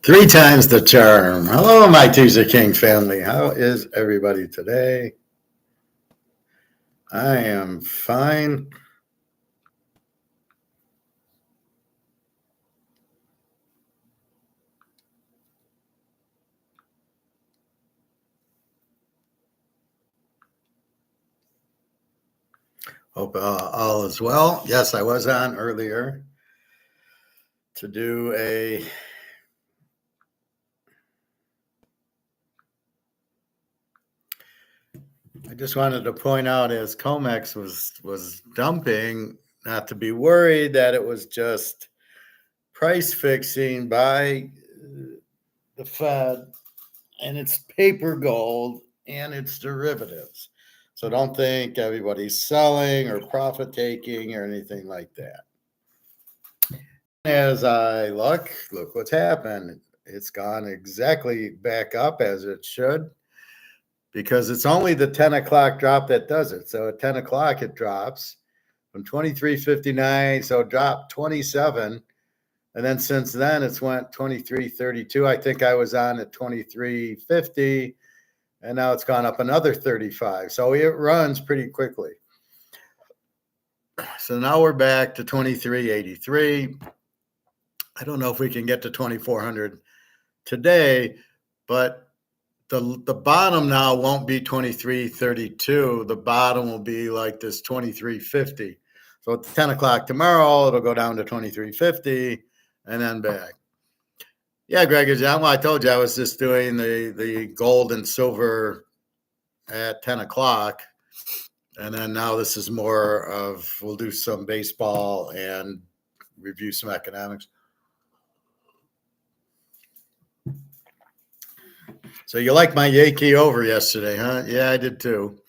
Three times the charm. Hello, my Teaserking family. How is everybody today? I am fine. Hope all is well. Yes, I was on earlier to do I just wanted to point out as comex was dumping, not to be worried that it was just price fixing by the Fed and it's paper gold and it's derivatives. So don't think everybody's selling or profit taking or anything like that. As I look what's happened. It's gone exactly back up as it should because it's only the 10 o'clock drop that does it. So at 10 o'clock, it drops from 23.59. So it dropped 27. And then since then, it's went 23.32. I think I was on at 23.50. And now it's gone up another 35. So it runs pretty quickly. So now we're back to 23.83. I don't know if we can get to 2,400 today, but the bottom now won't be 23.32. The bottom will be like this 23.50. So at 10 o'clock tomorrow, it'll go down to 23.50 and then back. Yeah, Greg, I told you I was just doing the gold and silver at 10 o'clock. And then now this is more of, we'll do some baseball and review some economics. So you like my Yankee over yesterday, huh? Yeah, I did too.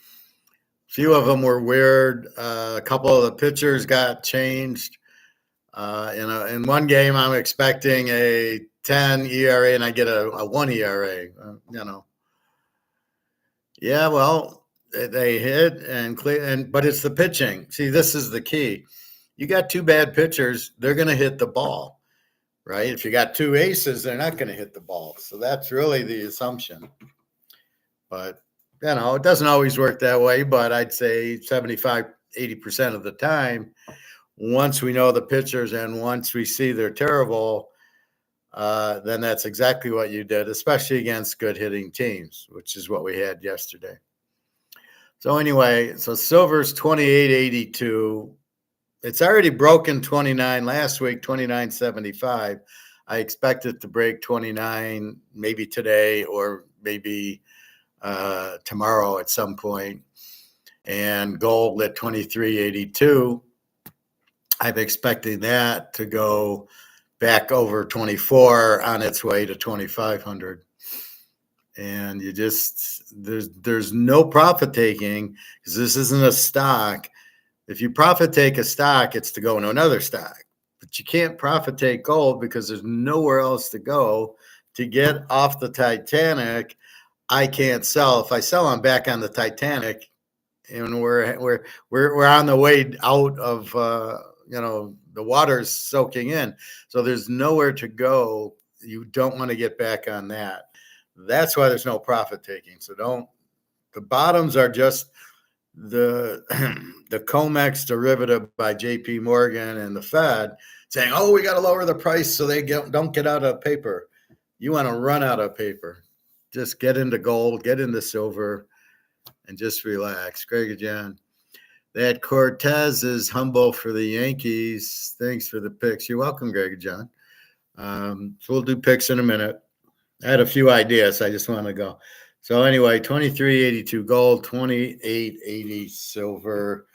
A few of them were weird. A couple of the pitchers got changed. In one game, I'm expecting a 10 ERA and I get a 1 ERA. Yeah, well, they hit but it's the pitching. See, this is the key. You got two bad pitchers, they're going to hit the ball, right? If you got two aces, they're not going to hit the ball. So that's really the assumption. But, it doesn't always work that way, but I'd say 75, 80% of the time, once we know the pitchers and once we see they're terrible, then that's exactly what you did, especially against good hitting teams, which is what we had yesterday. So anyway, silver's 28.82. It's already broken 29 last week, 29.75. I expect it to break 29 maybe today or maybe tomorrow at some point. And gold at 23.82. I'm expecting that to go back over 24 on its way to 2,500. And there's no profit taking because this isn't a stock. If you profit take a stock, it's to go into another stock. But you can't profit take gold because there's nowhere else to go. To get off the Titanic, I can't sell. If I sell, I'm back on the Titanic, and we're on the way out of the water's soaking in. So there's nowhere to go. You don't want to get back on that. That's why there's no profit taking. So the bottoms are just the comex derivative by JP Morgan and the Fed saying, oh, we got to lower the price so they don't get out of paper. You want to run out of paper. Just get into gold, get into silver, and just relax. Greg and John. That Cortez is humble for the Yankees. Thanks for the picks. You're welcome, Greg and John. So we'll do picks in a minute. I had a few ideas. I just want to go. So anyway, 23.82 gold, 28.80 silver,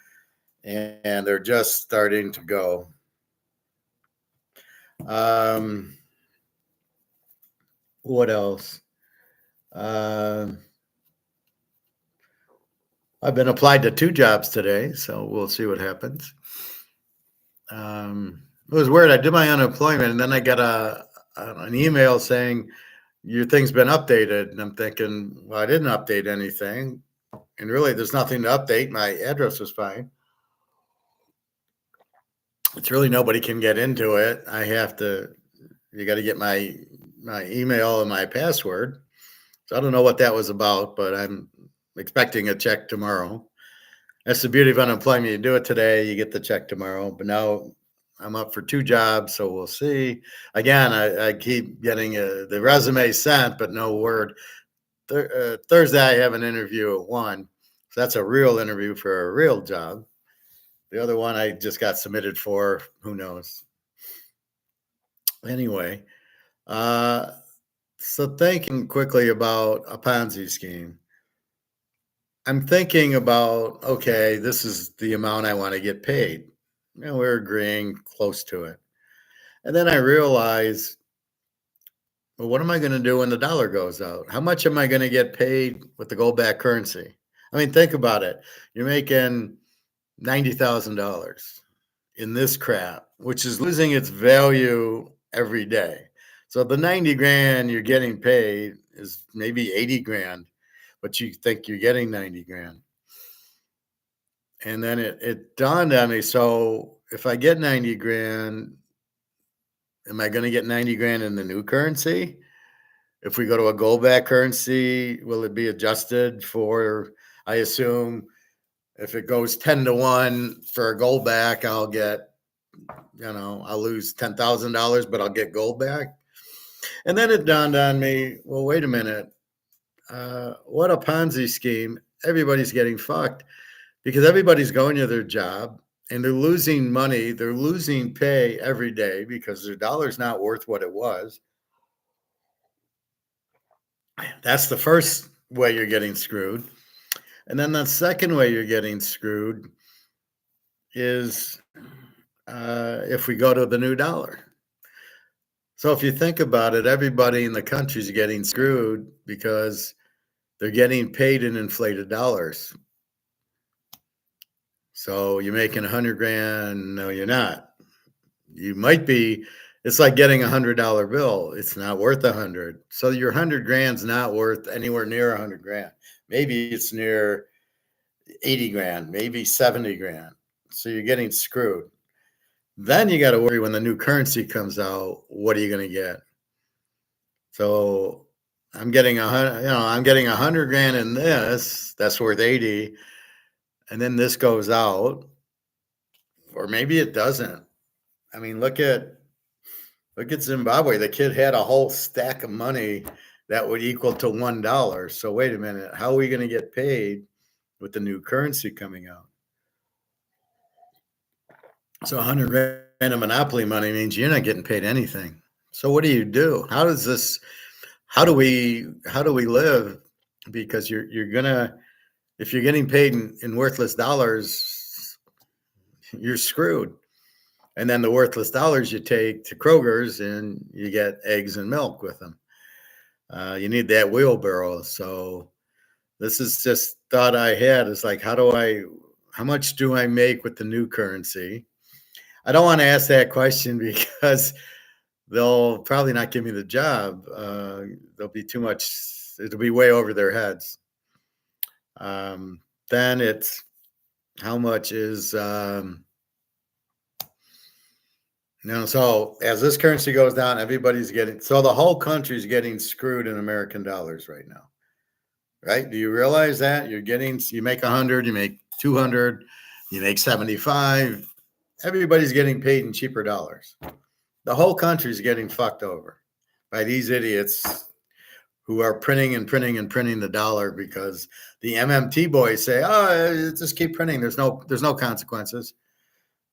and they're just starting to go. What else? I've been applied to 2 jobs today, so we'll see what happens. It was weird. I did my unemployment, and then I got an email saying your thing's been updated. And I'm thinking, well, I didn't update anything. And really, there's nothing to update. My address was fine. It's really nobody can get into it. You got to get my my email and my password. So I don't know what that was about, but I'm expecting a check tomorrow. That's the beauty of unemployment. You do it today, you get the check tomorrow. But now I'm up for 2 jobs, so we'll see. Again, I keep getting the resume sent, but no word. Thursday, I have an interview at 1. So that's a real interview for a real job. The other one I just got submitted for. Who knows? Anyway, so thinking quickly about a Ponzi scheme, I'm thinking about, okay, this is the amount I want to get paid. And we're agreeing close to it. And then I realize, well, what am I going to do when the dollar goes out? How much am I going to get paid with the gold back currency? I mean, think about it. You're making $90,000 in this crap, which is losing its value every day. So the 90 grand you're getting paid is maybe 80 grand, but you think you're getting 90 grand. And then it dawned on me. So if I get 90 grand, am I going to get 90 grand in the new currency? If we go to a gold back currency, will it be adjusted for, I assume if it goes 10-1 for a gold back, I'll get, I'll lose $10,000, but I'll get gold back. And then it dawned on me, well, wait a minute. What a Ponzi scheme. Everybody's getting fucked because everybody's going to their job and they're losing money. They're losing pay every day because their dollar's not worth what it was. That's the first way you're getting screwed. And then the second way you're getting screwed is if we go to the new dollar. So if you think about it, everybody in the country is getting screwed because they're getting paid in inflated dollars. So you're making 100 grand. No, you're not. You might be. It's like getting $100 bill. It's not worth 100. So your 100 grand's not worth anywhere near 100 grand. Maybe it's near 80 grand, maybe 70 grand. So you're getting screwed. Then you got to worry when the new currency comes out, what are you going to get? So I'm getting I'm getting 100 grand in this, that's worth 80. And then this goes out, or maybe it doesn't. I mean, look at Zimbabwe. The kid had a whole stack of money that would equal to $1. So wait a minute, how are we going to get paid with the new currency coming out? So 100 grand of monopoly money means you're not getting paid anything. So what do you do? How do we live? Because you're gonna, if you're getting paid in worthless dollars, you're screwed. And then the worthless dollars you take to Kroger's and you get eggs and milk with them. You need that wheelbarrow. So this is just thought I had. It's like, how much do I make with the new currency? I don't want to ask that question because they'll probably not give me the job. There'll be too much. It'll be way over their heads. Then it's how much is, so as this currency goes down, everybody's so the whole country's getting screwed in American dollars right now. Right? Do you realize that you make 100, you make 200, you make 75. Everybody's getting paid in cheaper dollars. The whole country's getting fucked over by these idiots who are printing and printing and printing the dollar because the MMT boys say, "Oh, just keep printing. There's no consequences."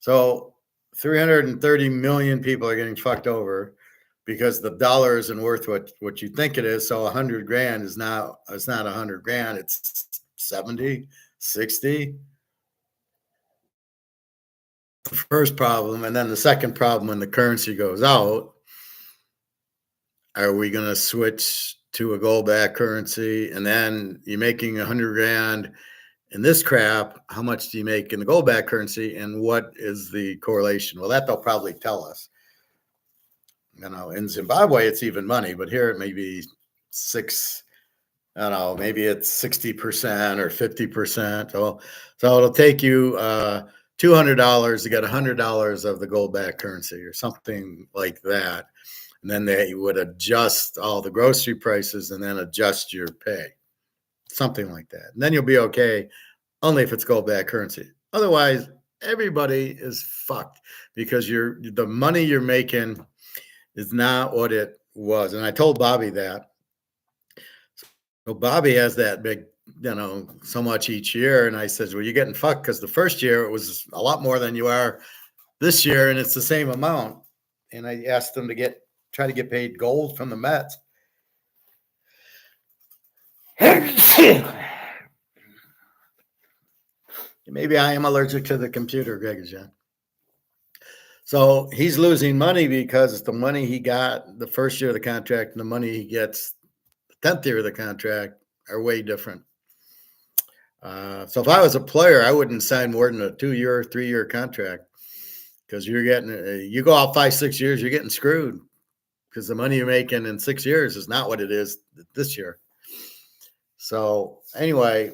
So 330 million people are getting fucked over because the dollar isn't worth what you think it is. So 100 grand it's not 100 grand. It's 70, 60. The first problem. And then the second problem, when the currency goes out, are we going to switch to a gold back currency? And then you're making 100 grand in this crap. How much do you make in the gold back currency? And what is the correlation? Well, that they'll probably tell us. In Zimbabwe, it's even money, but here it may be maybe it's 60% or 50%. So it'll take you $200 to get $100 of the gold back currency or something like that. and then they would adjust all the grocery prices and then adjust your pay, something like that. And then you'll be okay, only if it's gold-backed currency. Otherwise, everybody is fucked because the money you're making is not what it was. And I told Bobby that. So Bobby has that big, so much each year. And I said, well, you're getting fucked because the first year it was a lot more than you are this year, and it's the same amount. And I asked them to try to get paid gold from the Mets. Maybe I am allergic to the computer, Greg John. So he's losing money because the money he got the first year of the contract and the money he gets the 10th year of the contract are way different. So if I was a player, I wouldn't sign more than a 2-year, 3-year contract because you go out 5-6 years, you're getting screwed because the money you're making in 6 years is not what it is this year. So anyway,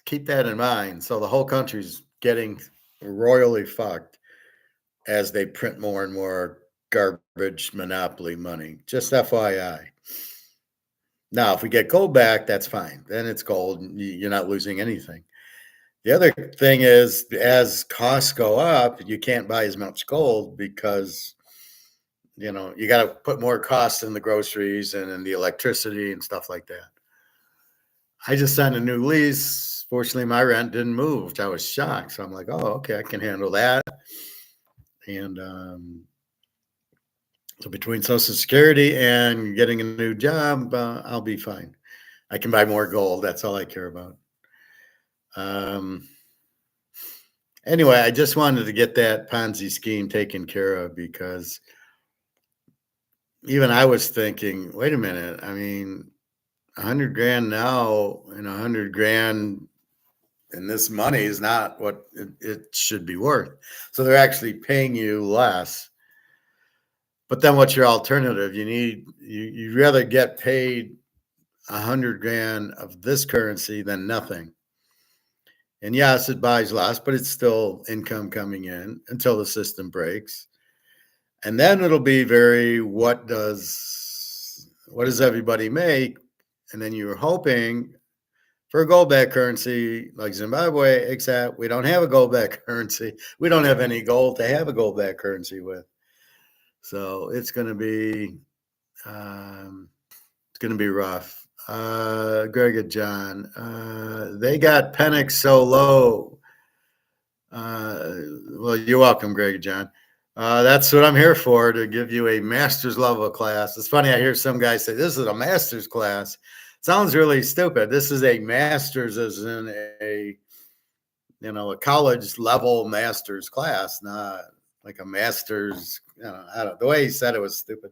keep that in mind. So the whole country's getting royally fucked as they print more and more garbage monopoly money. Just FYI. Now, if we get gold back, that's fine. Then it's gold. You're not losing anything. The other thing is, as costs go up, you can't buy as much gold because, you got to put more costs in the groceries and in the electricity and stuff like that. I just signed a new lease. Fortunately, my rent didn't move, which I was shocked. So I'm like, oh, okay, I can handle that. And so between Social Security and getting a new job, I'll be fine. I can buy more gold. That's all I care about. Anyway, I just wanted to get that Ponzi scheme taken care of because even I was thinking, wait a minute. I mean, $100,000 now and $100,000 and this money is not what it should be worth. So they're actually paying you less. But then what's your alternative? You'd rather get paid $100,000 of this currency than nothing. And yes, it buys less, but it's still income coming in until the system breaks. And then it'll be what does everybody make? And then you're hoping for a gold-backed currency like Zimbabwe, except we don't have a gold-backed currency. We don't have any gold to have a gold-backed currency with. So it's going to be rough. Greg and John, they got Penix so low. Well, you're welcome, Greg and John. That's what I'm here for, to give you a master's level class. It's funny, I hear some guys say, this is a master's class. Sounds really stupid. This is a master's as in a college level master's class, not like a master's, the way he said it was stupid.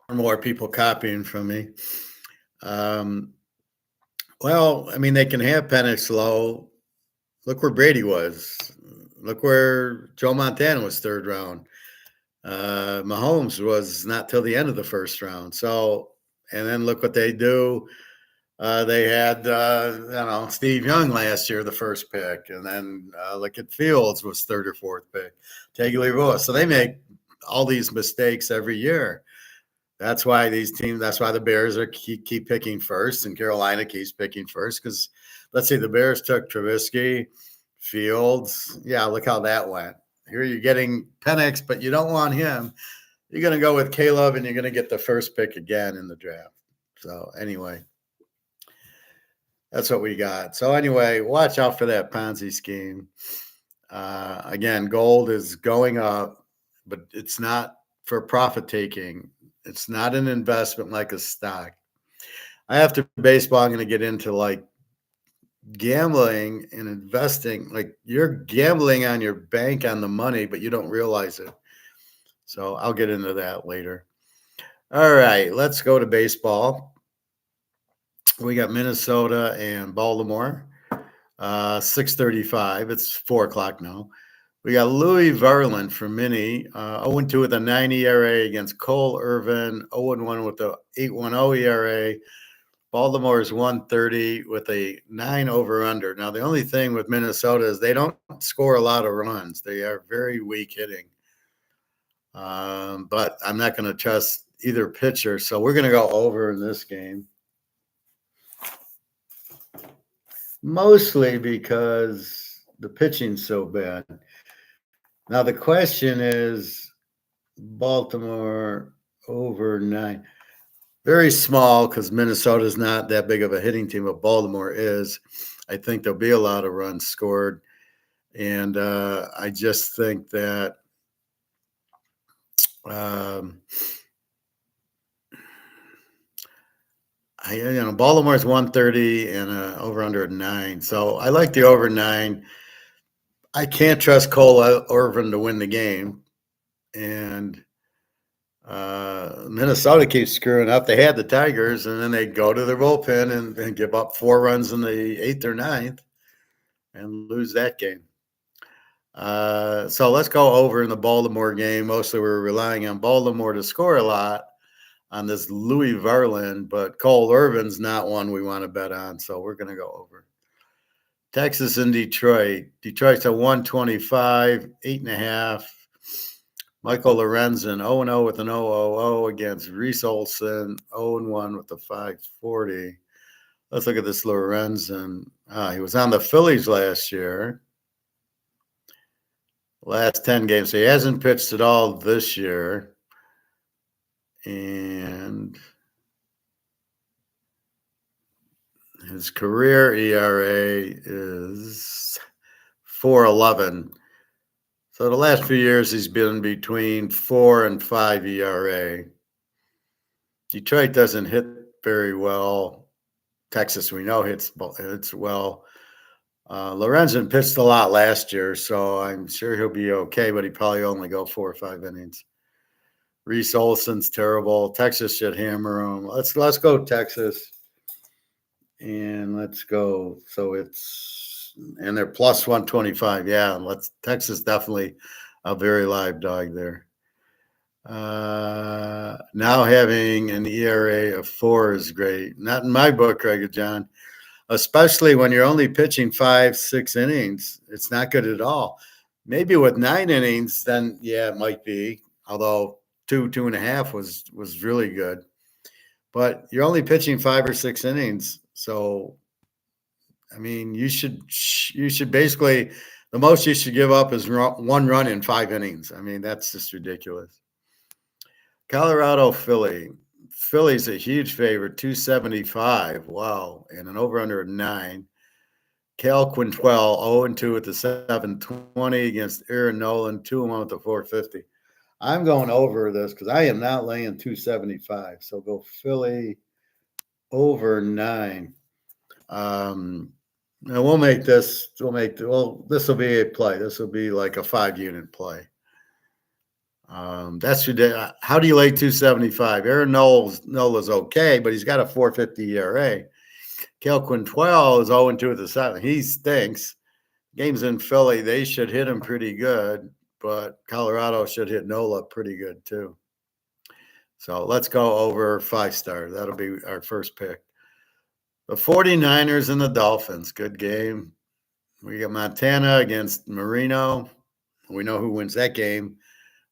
More people copying from me. Well, I mean, they can have Penix low. Look where Brady was. Look where Joe Montana was 3rd round. Mahomes was not till the end of the 1st round. So, and then look what they do. They had, Steve Young last year, the 1st pick. And then look at Fields was 3rd or 4th pick. Tagovailoa. So they make all these mistakes every year. That's why the Bears keep picking first, and Carolina keeps picking first. Because let's see, the Bears took Trubisky, Fields. Yeah, look how that went. Here you're getting Penix, but you don't want him. You're going to go with Caleb, and you're going to get the 1st pick again in the draft. So anyway, that's what we got. So anyway, watch out for that Ponzi scheme. Again, gold is going up, but it's not for profit taking. It's not an investment like a stock. After baseball, I'm going to get into like gambling and investing. Like you're gambling on your bank on the money, but you don't realize it. So I'll get into that later. All right, let's go to baseball. We got Minnesota and Baltimore, 6:35. It's 4 o'clock now. We got Louis Verland for Minnie, 0-2 with a 9 ERA against Cole Irvin, 0-1 with the 8.10 ERA. Baltimore's 130 with a 9 over/under. Now, the only thing with Minnesota is they don't score a lot of runs. They are very weak hitting. But I'm not going to trust either pitcher. So we're going to go over in this game. Mostly because the pitching's so bad. Now the question is Baltimore over 9. Very small because Minnesota's not that big of a hitting team, but Baltimore is. I think there'll be a lot of runs scored. And I just think that Baltimore's 130 and over under 9. So I like the over 9. I can't trust Cole Irvin to win the game. And Minnesota keeps screwing up. They had the Tigers, and then they go to their bullpen and give up 4 runs in the 8th or 9th and lose that game. So let's go over in the Baltimore game. Mostly we're relying on Baltimore to score a lot on this Louis Verlin, but Cole Irvin's not one we want to bet on, so we're going to go over. Texas and Detroit. Detroit's a 125, 8.5. Michael Lorenzen, 0-0 with an 0-0 against Reese Olson, 0-1 with the 540. Let's look at this Lorenzen. He was on the Phillies last year. Last 10 games. So he hasn't pitched at all this year. And his career ERA is 4.11. So the last few years he's been between 4 and 5 ERA. Detroit doesn't hit very well. Texas, we know, hits well. Lorenzen pitched a lot last year, so I'm sure he'll be okay, but he probably only go 4 or 5 innings. Reese Olson's terrible. Texas should hammer him. Let's go Texas. And let's go. So and they're plus 125. Yeah, Texas definitely a very live dog there. Now having an ERA of 4 is great. Not in my book, Craig and John. Especially when you're only pitching 5-6 innings. It's not good at all. Maybe with 9 innings, then yeah, it might be. Although 2.5 was really good. But you're only pitching 5 or 6 innings. So, I mean, you should basically, the most you should give up is 1 run in 5 innings. I mean, that's just ridiculous. Colorado, Philly. Philly's a huge favorite, 275. Wow. And an over-under of 9. Cal Quintel, 0-2 with the 720 against Aaron Nolan, 2-1 with the 450. I'm going over this because I am not laying 275. So go Philly over 9. And we'll make this. This will be a play. This will be like a 5-unit play. That's ridiculous. How do you lay 275? Aaron Nola's okay, but he's got a 4.50 ERA. Cal Quintel is 0-2 with the 7. He stinks. Games in Philly, they should hit him pretty good, but Colorado should hit Nola pretty good too. So let's go over 5-star. That'll be our first pick. The 49ers and the Dolphins. Good game. We got Montana against Marino. We know who wins that game.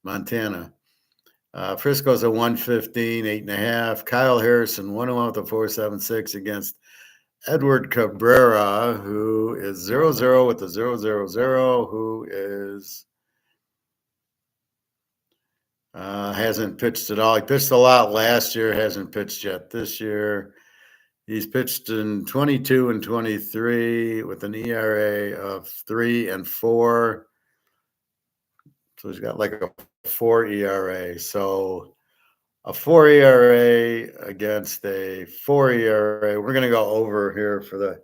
Montana. Frisco's a 115, 8.5. Kyle Harrison, 1-1 with a 4.76 against Edward Cabrera, who is 0-0 with the 0-0-0, who is hasn't pitched at all. He pitched a lot last year, hasn't pitched yet this year. He's pitched in 22 and 23 with an ERA of 3 and 4. So he's got like a 4 ERA. So a 4 ERA against a 4 ERA. We're going to go over here for the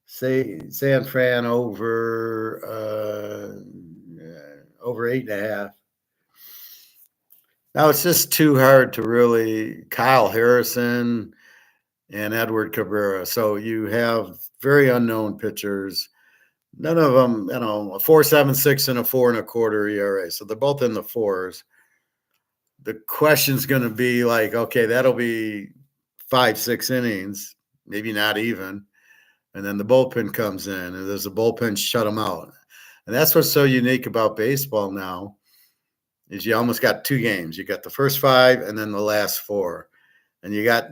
San Fran over 8.5. Now it's just too hard to really Kyle Harrison and Edward Cabrera. So you have very unknown pitchers. None of them, a 4.76 and a 4.25 ERA. So they're both in the 4s. The question's going to be like, okay, that'll be 5-6 innings, maybe not even. And then the bullpen comes in, and there's a bullpen shut them out. And that's what's so unique about baseball now is you almost got two games. You got the first five and then the last four. And you got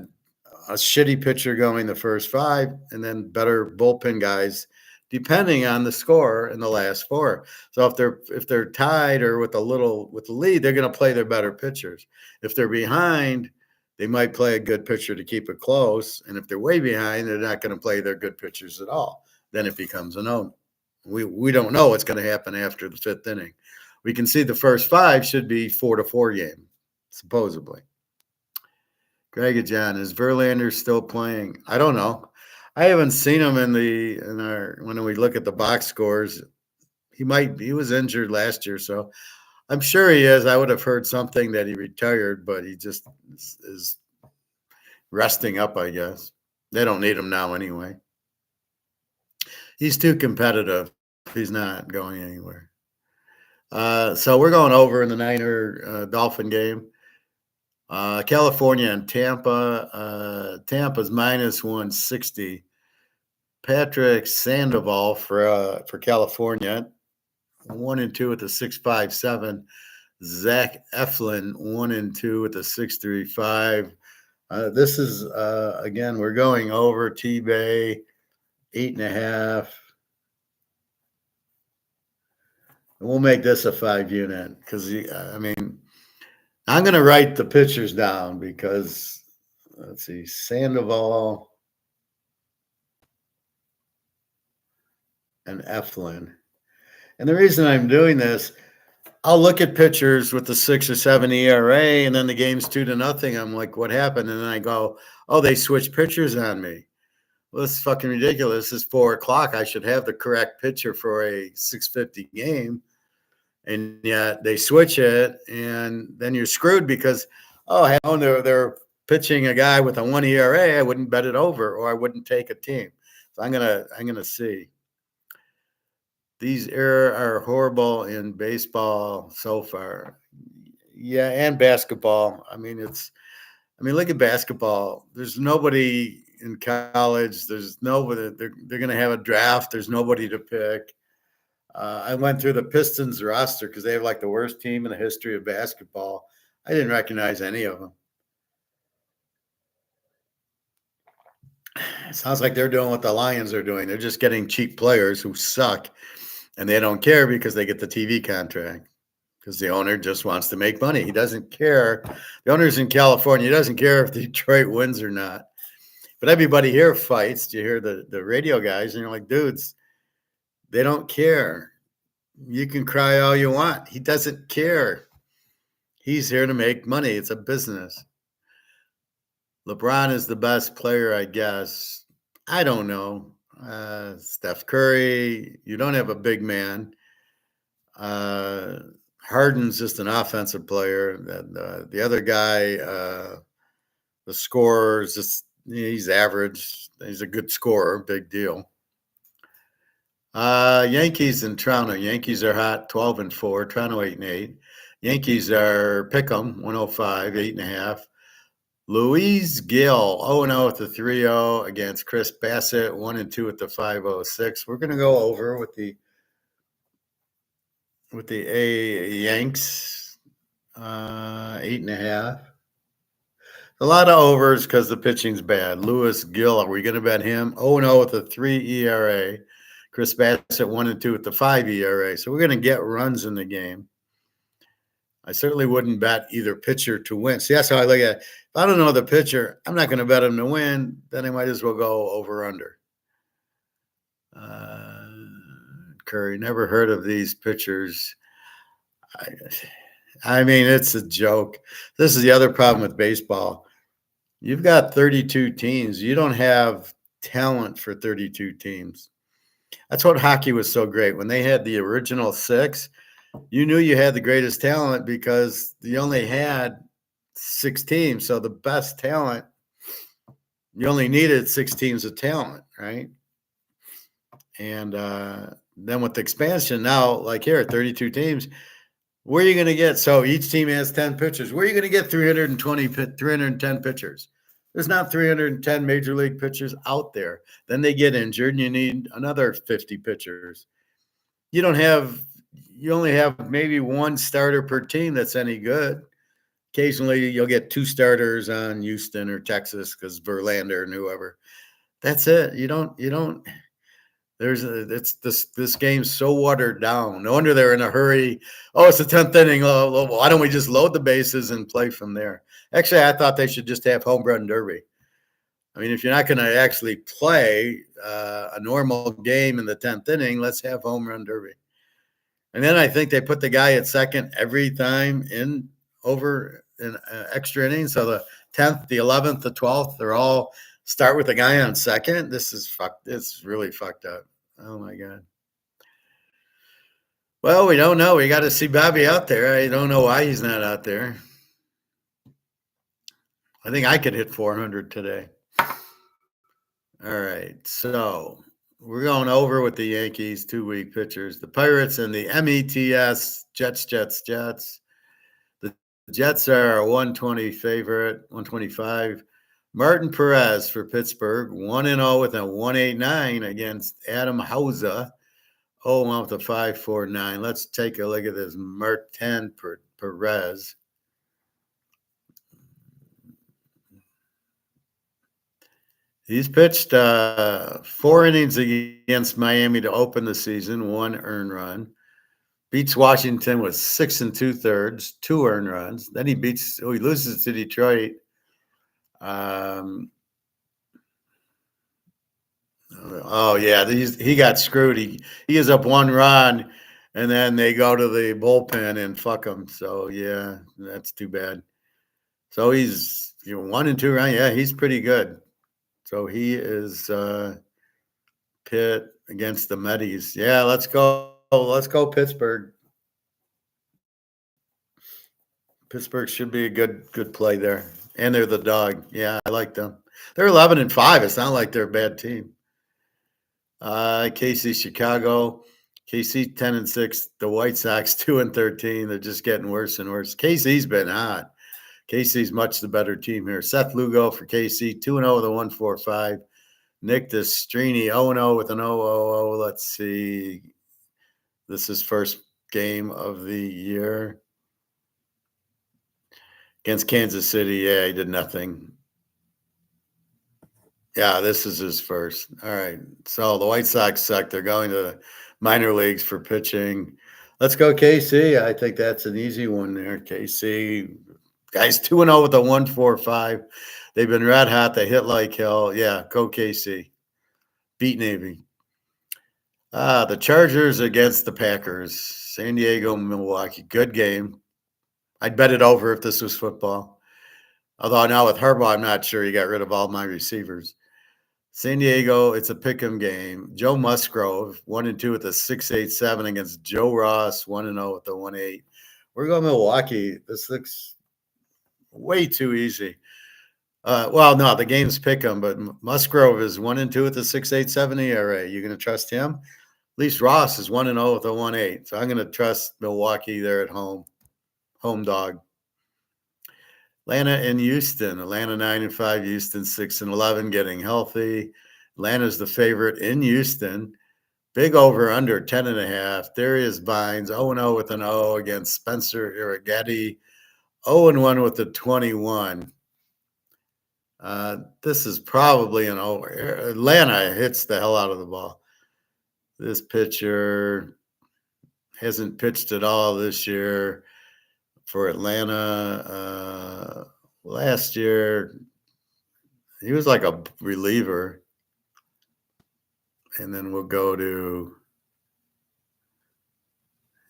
a shitty pitcher going the first five and then better bullpen guys depending on the score in the last four. So if they're tied or with the lead, they're going to play their better pitchers. If they're behind, they might play a good pitcher to keep it close. And if they're way behind, they're not going to play their good pitchers at all. Then it becomes a no. We don't know what's going to happen after the fifth inning. We can see the first five should be 4-4 game, supposedly. Greg and John, is Verlander still playing? I don't know. I haven't seen him when we look at the box scores. He was injured last year, so I'm sure he is. I would have heard something that he retired, but he just is resting up, I guess. They don't need him now anyway. He's too competitive. He's not going anywhere. So we're going over in the Niner Dolphin game. California and Tampa. Tampa's minus 160. Patrick Sandoval for California, 1-2 with the 6.57. Zach Eflin, 1-2 with the 6.35. This is again, we're going over T-Bay, 8.5. We'll make this a 5-unit because I'm going to write the pitchers down because let's see, Sandoval and Eflin. And the reason I'm doing this, I'll look at pitchers with the 6 or 7 ERA, and then the game's 2-0. I'm like, what happened? And then I go, oh, they switched pitchers on me. Well, this is fucking ridiculous. It's 4:00. I should have the correct pitcher for a 6:50 game. And yet they switch it, and then you're screwed because, hell, they're pitching a guy with a 1 ERA. I wouldn't bet it over, or I wouldn't take a team. So I'm gonna see. These are horrible in baseball so far. Yeah, and basketball. Look at basketball. There's nobody in college. There's nobody. They're going to have a draft. There's nobody to pick. I went through the Pistons roster because they have like the worst team in the history of basketball. I didn't recognize any of them. It sounds like they're doing what the Lions are doing. They're just getting cheap players who suck, and they don't care because they get the TV contract because the owner just wants to make money. He doesn't care. The owner's in California. He doesn't care if Detroit wins or not. But everybody here fights. You hear the radio guys, and you're like, dudes, they don't care. You can cry all you want. He doesn't care. He's here to make money. It's a business. LeBron is the best player, I guess. I don't know. Steph Curry, you don't have a big man. Harden's just an offensive player. The other guy, the scorer, is just he's average. He's a good scorer, big deal. Yankees and Toronto. Yankees are hot, 12-4. Toronto 8-8. Yankees are pick'em, 105, 8.5. Luis Gil, 0-0 with the 3-0 against Chris Bassett, 1-2 with the 5.06. We're going to go over with the Yanks, 8.5. A lot of overs because the pitching's bad. Luis Gil, are we going to bet him? 0-0 with a 3 ERA. Chris Bassett 1-2 with the 5 ERA. So we're going to get runs in the game. I certainly wouldn't bet either pitcher to win. See, that's how I look at it. If I don't know the pitcher, I'm not going to bet him to win. Then I might as well go over under. Curry, never heard of these pitchers. It's a joke. This is the other problem with baseball. You've got 32 teams. You don't have talent for 32 teams. That's what hockey was so great. When they had the original 6, you knew you had the greatest talent because you only had 6 teams. So the best talent, you only needed 6 teams of talent, right? And then with the expansion now, like here, 32 teams, where are you going to get? So each team has 10 pitchers. Where are you going to get 310 pitchers? There's not 310 major league pitchers out there. Then they get injured and you need another 50 pitchers. You don't have you only have maybe one starter per team that's any good. Occasionally, you'll get two starters on Houston or Texas because Verlander and whoever. That's it. You don't. It's this game's so watered down. No wonder they're in a hurry. Oh, it's the 10th inning. Oh, why don't we just load the bases and play from there? Actually, I thought they should just have home run derby. I mean, if you're not going to actually play a normal game in the 10th inning, let's have home run derby. And then I think they put the guy at second every time in over an extra inning. So the 10th, the 11th, the 12th, they're all start with the guy on second. This is fucked. It's really fucked up. Oh my God. Well, we don't know. We got to see Bobby out there. I don't know why he's not out there. I think I could hit 400 today. All right. So we're going over with the Yankees, 2 week pitchers, the Pirates and the METS, Jets. The Jets are a 120 favorite, 125. Martin Perez for Pittsburgh, 1-0 with a 189 against Adam Hauser. 0-1 with a 5.49. Let's take a look at this Martin Perez. He's pitched 4 innings against Miami to open the season, 1 earned run. Beats Washington with 6 2/3, 2 earned runs. Then he loses to Detroit. Oh yeah, he got screwed. He gives up 1 run, and then they go to the bullpen and fuck him. So yeah, that's too bad. So he's 1 and 2 run. Yeah, he's pretty good. So he is Pitt against the Metis. Yeah, let's go. Let's go Pittsburgh. Pittsburgh should be a good play there. And they're the dog. Yeah, I like them. They're 11 and 5. It's not like they're a bad team. KC, Chicago. KC 10 and 6. The White Sox 2 and 13. They're just getting worse and worse. KC's been hot. KC's much the better team here. Seth Lugo for KC 2-0 with a 1.45. Nick Destrini 0-0 with an 0.00. Let's see. This is first game of the year against Kansas City. Yeah, he did nothing. Yeah, this is his first. All right. So the White Sox suck. They're going to the minor leagues for pitching. Let's go KC. I think that's an easy one there. KC. Guys 2-0 with a 1.45. They've been red hot. They hit like hell. Yeah, go KC. Beat Navy. The Chargers against the Packers. San Diego, Milwaukee. Good game. I'd bet it over if this was football. Although now with Harbaugh, I'm not sure he got rid of all my receivers. San Diego, it's a pick'em game. Joe Musgrove, 1 and 2 with a 6.87 against Joe Ross, 1-0 with a 1.8. We're going Milwaukee. This looks way too easy. Well, no, the game's pick'em, but Musgrove is 1 and 2 with a 6.87 ERA. You going to trust him? At least Ross is 1-0 with a 1.8. So I'm going to trust Milwaukee there at home. Home dog. Atlanta and Houston. Atlanta 9 and 5, Houston 6 and 11, getting healthy. Atlanta's the favorite in Houston. Big over under 10.5. Darius Vines 0-0 with an 0 against Spencer Irrigati. 0-1 with the 21. This is probably an over. Atlanta hits the hell out of the ball. This pitcher hasn't pitched at all this year for Atlanta. Last year, he was like a reliever. And then we'll go to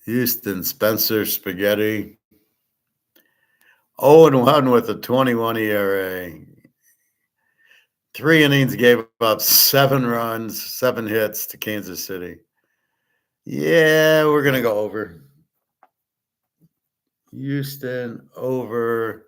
Houston, Spencer Spaghetti. 0-1 with a 21 ERA. 3 innings, gave up 7 runs, 7 hits to Kansas City. Yeah, we're going to go over. Houston over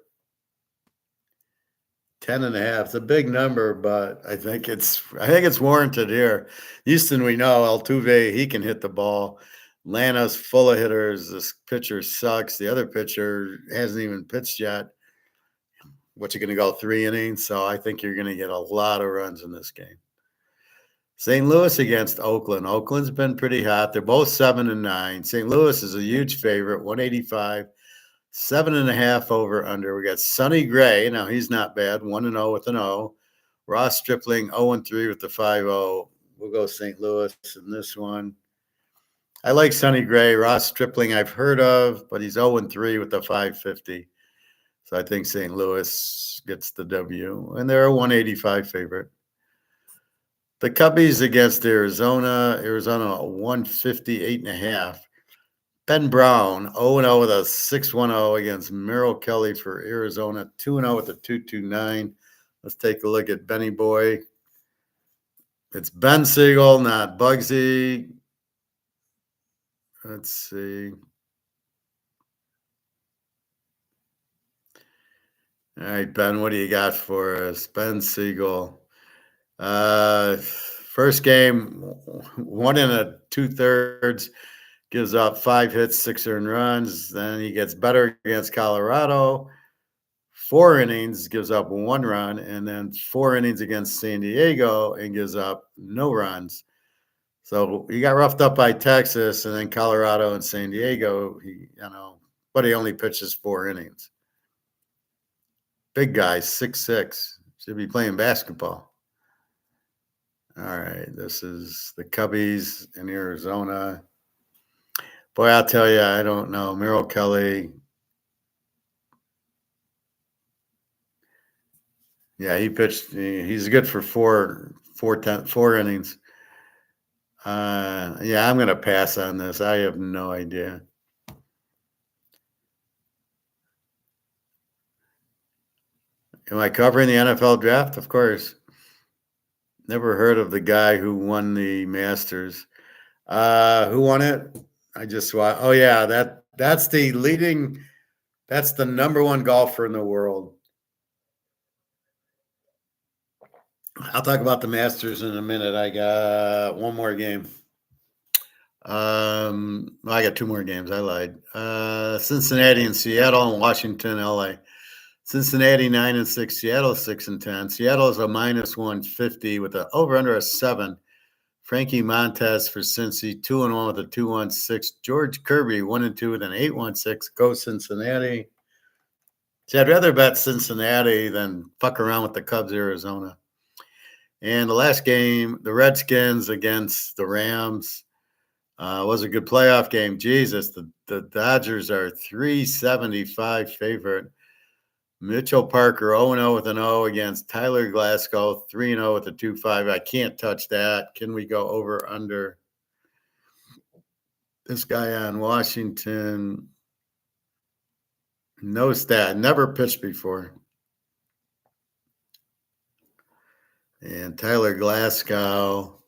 10.5. It's a big number, but I think it's warranted here. Houston, we know Altuve, he can hit the ball. Atlanta's full of hitters. This pitcher sucks. The other pitcher hasn't even pitched yet. What, you're going to go 3 innings? So I think you're going to get a lot of runs in this game. St. Louis against Oakland. Oakland's been pretty hot. They're both 7-9. St. Louis is a huge favorite, 185, 7.5 over under. We got Sonny Gray. Now he's not bad, 1-0 with an O. Ross Stripling 0-3 with the 5-0. We'll go St. Louis in this one. I like Sonny Gray. Ross Stripling I've heard of, but he's 0-3 with the 550. So I think St. Louis gets the W, and they're a 185 favorite. The Cubbies against Arizona. Arizona 150, 8.5. Ben Brown 0-0 with a 6-1-0 against Merrill Kelly for Arizona. 2-0 with a 2.29. Let's take a look at Benny Boy. It's Ben Siegel, not Bugsy. Let's see. All right, Ben, what do you got for us? Ben Siegel. First game, 1 2/3, gives up 5 hits, 6 earned runs. Then he gets better against Colorado. 4 innings, gives up 1 run, and then 4 innings against San Diego and gives up no runs. So he got roughed up by Texas, and then Colorado and San Diego. But he only pitches 4 innings. Big guy, 6'6", should be playing basketball. All right, this is the Cubbies in Arizona. Boy, I'll tell you, I don't know. Merrill Kelly. Yeah, he pitched. He's good for 4 innings. Yeah, I'm going to pass on this. I have no idea. Am I covering the NFL draft? Of course. Never heard of the guy who won the Masters. Who won it? I just watched. Oh yeah, that's the leading. That's the number 1 golfer in the world. I'll talk about the Masters in a minute. I got one more game. I got 2 more games. I lied. Cincinnati and Seattle and Washington, LA. Cincinnati 9-6, Seattle 6-10. Seattle is a -150 with an over/under of 7. Frankie Montes for Cincy 2-1 with a 2.16. George Kirby 1-2 with an 8.16. Go Cincinnati. See, I'd rather bet Cincinnati than fuck around with the Cubs, Arizona. And the last game, the Redskins against the Rams, was a good playoff game. Jesus, the Dodgers are 375 favorite. Mitchell Parker 0-0 with an O against Tyler Glasgow, 3-0 with a 2.5. I can't touch that. Can we go over under? This guy on Washington, no stat, never pitched before. And Tyler Glasgow,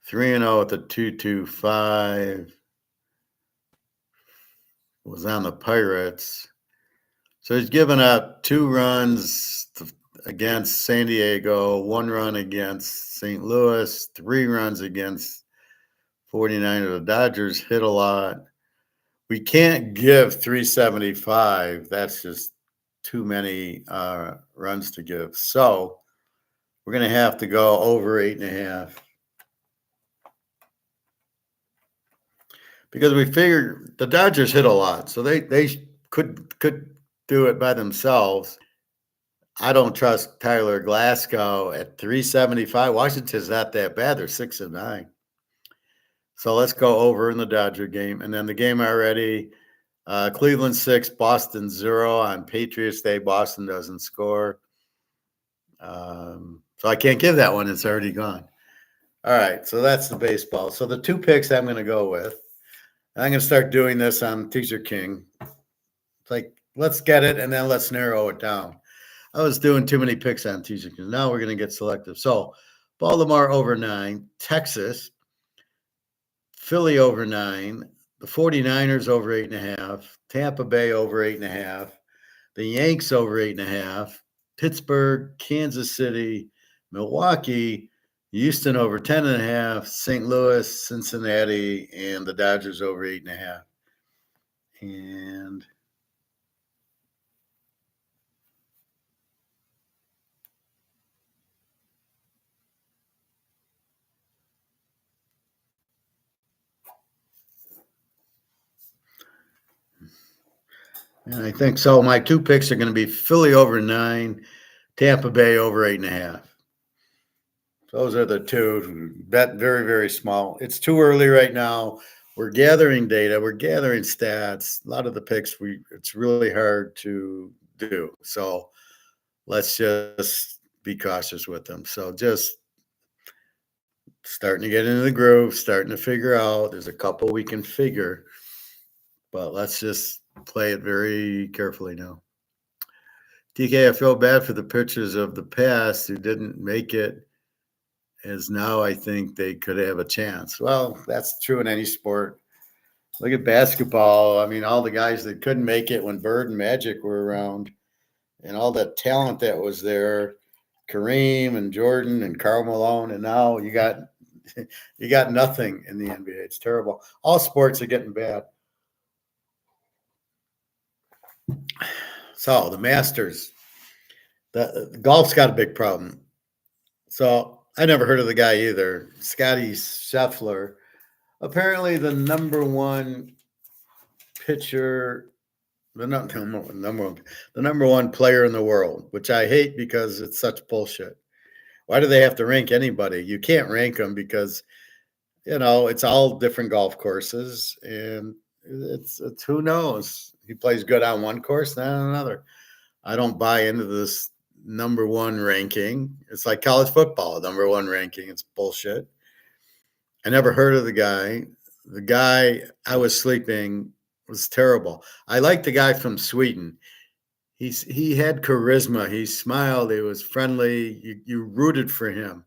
3-0 with a 2.25. Was on the Pirates. So he's given up 2 runs against San Diego, 1 run against St. Louis, 3 runs against 49ers. The Dodgers hit a lot. We can't give 375. That's just too many runs to give. So we're going to have to go over 8.5. Because we figured the Dodgers hit a lot. So they could do it by themselves. I don't trust Tyler Glasgow at 375. Washington's not that bad. They're 6-9. So let's go over in the Dodger game. And then the game already, Cleveland 6, Boston 0 on Patriots Day. Boston doesn't score. So I can't give that one. It's already gone. All right, so that's the baseball. So the 2 picks I'm going to go with. I'm going to start doing this on Teaser King. It's like, let's get it, and then let's narrow it down. I was doing too many picks on Teaser King. Now we're going to get selective. So Baltimore over 9, Texas, Philly over 9, the 49ers over 8.5, Tampa Bay over 8.5, the Yanks over 8.5, Pittsburgh, Kansas City, Milwaukee, Houston over 10.5, St. Louis, Cincinnati, and the Dodgers over 8.5. And And I think so. My two picks are going to be Philly over 9, Tampa Bay over 8.5. Those are the two. Bet very, very small. It's too early right now. We're gathering data. We're gathering stats. A lot of the picks it's really hard to do. So let's just be cautious with them. So just starting to get into the groove, starting to figure out. There's a couple we can figure, but let's just play it very carefully now. TK, I feel bad for the pitchers of the past who didn't make it, as now I think they could have a chance. Well, that's true in any sport. Look at basketball. I mean, all the guys that couldn't make it when Bird and Magic were around, and all that talent that was there, Kareem and Jordan and Karl Malone, and now you got nothing in the NBA. It's terrible. All sports are getting bad. So the Masters, the golf's got a big problem. So I never heard of the guy either. Scotty Scheffler, apparently the number one pitcher, the number one player in the world, which I hate because it's such bullshit. Why do they have to rank anybody? You can't rank them because it's all different golf courses, and it's who knows. He plays good on one course, not on another. I don't buy into this number one ranking. It's like college football, number one ranking. It's bullshit. I never heard of the guy. The guy, I was sleeping, was terrible. I like the guy from Sweden. He had charisma. He smiled. He was friendly. You rooted for him.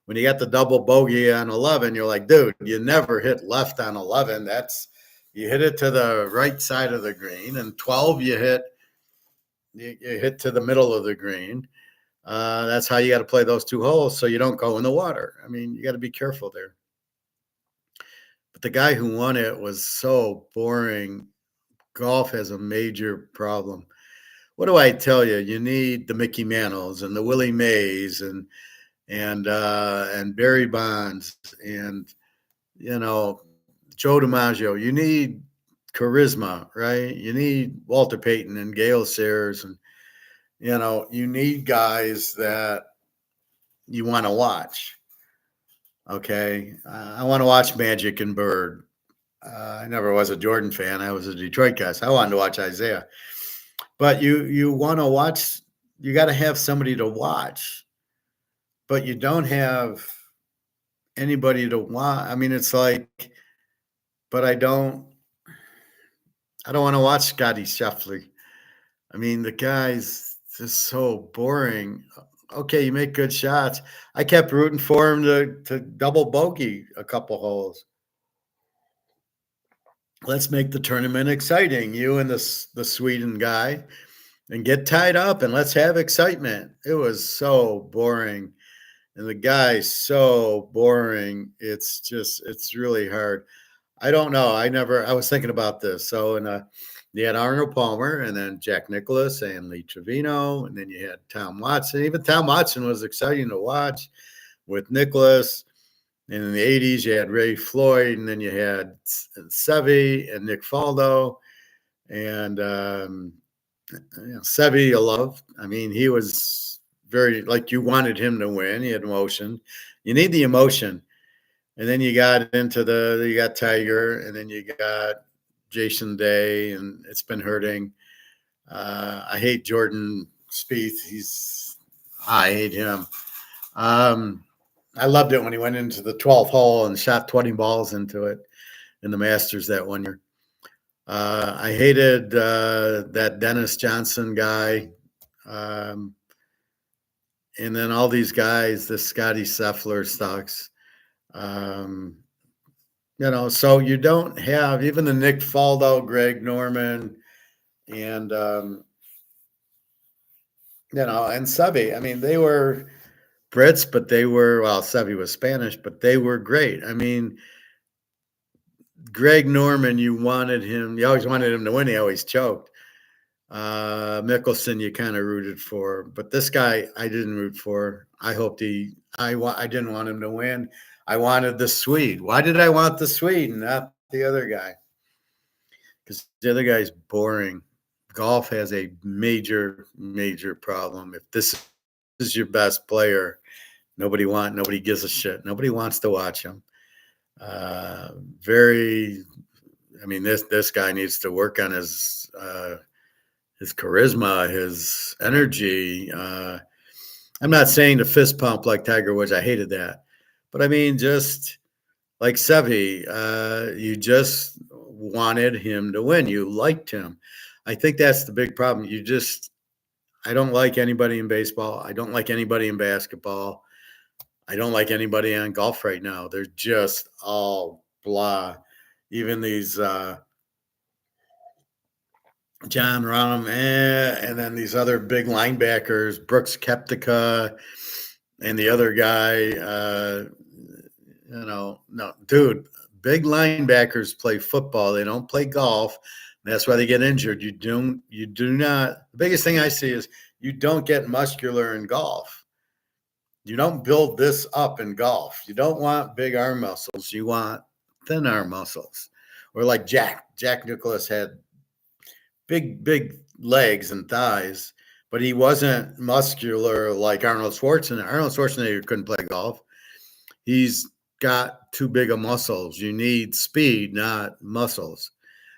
When you got the double bogey on 11, you're like, dude, you never hit left on 11. You hit it to the right side of the green, and 12 you hit to the middle of the green. That's how you got to play those two holes so you don't go in the water. I mean, you got to be careful there. But the guy who won it was so boring. Golf has a major problem. What do I tell you? You need the Mickey Mantles and the Willie Mays and Barry Bonds and Joe DiMaggio. You need charisma, right? You need Walter Payton and Gale Sayers, and you need guys that you want to watch. Okay, I want to watch Magic and Bird. I never was a Jordan fan. I was a Detroit guy. So I wanted to watch Isaiah. But you want to watch. You got to have somebody to watch, but you don't have anybody to watch. I mean, it's like, but I don't want to watch Scotty Scheffler. I mean, the guy's just so boring. Okay, you make good shots. I kept rooting for him to double bogey a couple holes. Let's make the tournament exciting. You and the Sweden guy, and get tied up, and let's have excitement. It was so boring, and the guy's so boring. It's really hard. I don't know. I was thinking about this. So, you had Arnold Palmer, and then Jack Nicklaus and Lee Trevino, and then you had Tom Watson. Even Tom Watson was exciting to watch with Nicklaus. And in the 80s, you had Ray Floyd, and then you had Seve and Nick Faldo. And Seve, you love. I mean, he was very, like, you wanted him to win. He had emotion. You need the emotion. And then you got Tiger, and then you got Jason Day, and it's been hurting. I hate Jordan Spieth. I hate him. I loved it when he went into the 12th hole and shot 20 balls into it in the Masters that one year. I hated that Dennis Johnson guy. And then all these guys, this Scotty Scheffler sucks. So you don't have even the Nick Faldo, Greg Norman, and and Seve. I mean, they were Brits, but Seve was Spanish, but they were great. I mean, Greg Norman, you always wanted him to win. He always choked. Mickelson, you kind of rooted for, but this guy, I didn't root for. I didn't want him to win. I wanted the Swede. Why did I want the Swede and not the other guy? Because the other guy's boring. golf has a major, major problem. If this is your best player, nobody gives a shit. Nobody wants to watch him. Uh, very, I mean, this guy needs to work on his charisma, his energy. I'm not saying to fist pump like Tiger Woods. I hated that, but I mean, just like Sevi, you just wanted him to win. You liked him. I think that's the big problem. I don't like anybody in baseball. I don't like anybody in basketball. I don't like anybody on golf right now. They're just all blah. Even these John Rahm, and then these other big linebackers, Brooks Keptica, and the other guy. No, dude. Big linebackers play football. They don't play golf. That's why they get injured. You do not. The biggest thing I see is you don't get muscular in golf. You don't build this up in golf. You don't want big arm muscles. You want thin arm muscles. Or like Jack Nicklaus had big legs and thighs, but he wasn't muscular like Arnold Schwarzenegger. Arnold Schwarzenegger couldn't play golf. He's got too big of muscles. You need speed, not muscles.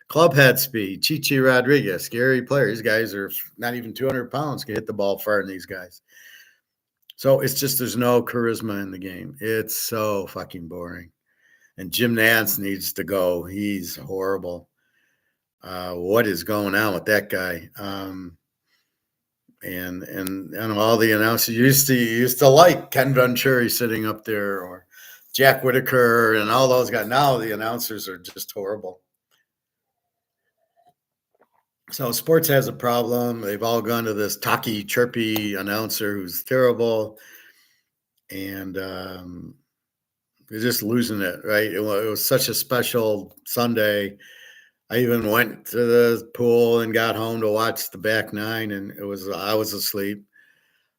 Club head speed. Chichi Rodriguez, scary player. These guys are not even 200 pounds, can hit the ball far in these guys. So it's just there's no charisma in the game. It's so fucking boring. And Jim Nantz needs to go. He's horrible. What is going on with that guy? And all the announcers used to like Ken Venturi sitting up there, or Jack Whitaker and all those guys. Now the announcers are just horrible. So sports has a problem. They've all gone to this talky, chirpy announcer who's terrible, and they're just losing it. Right? It was such a special Sunday. I even went to the pool and got home to watch the back nine, and I was asleep.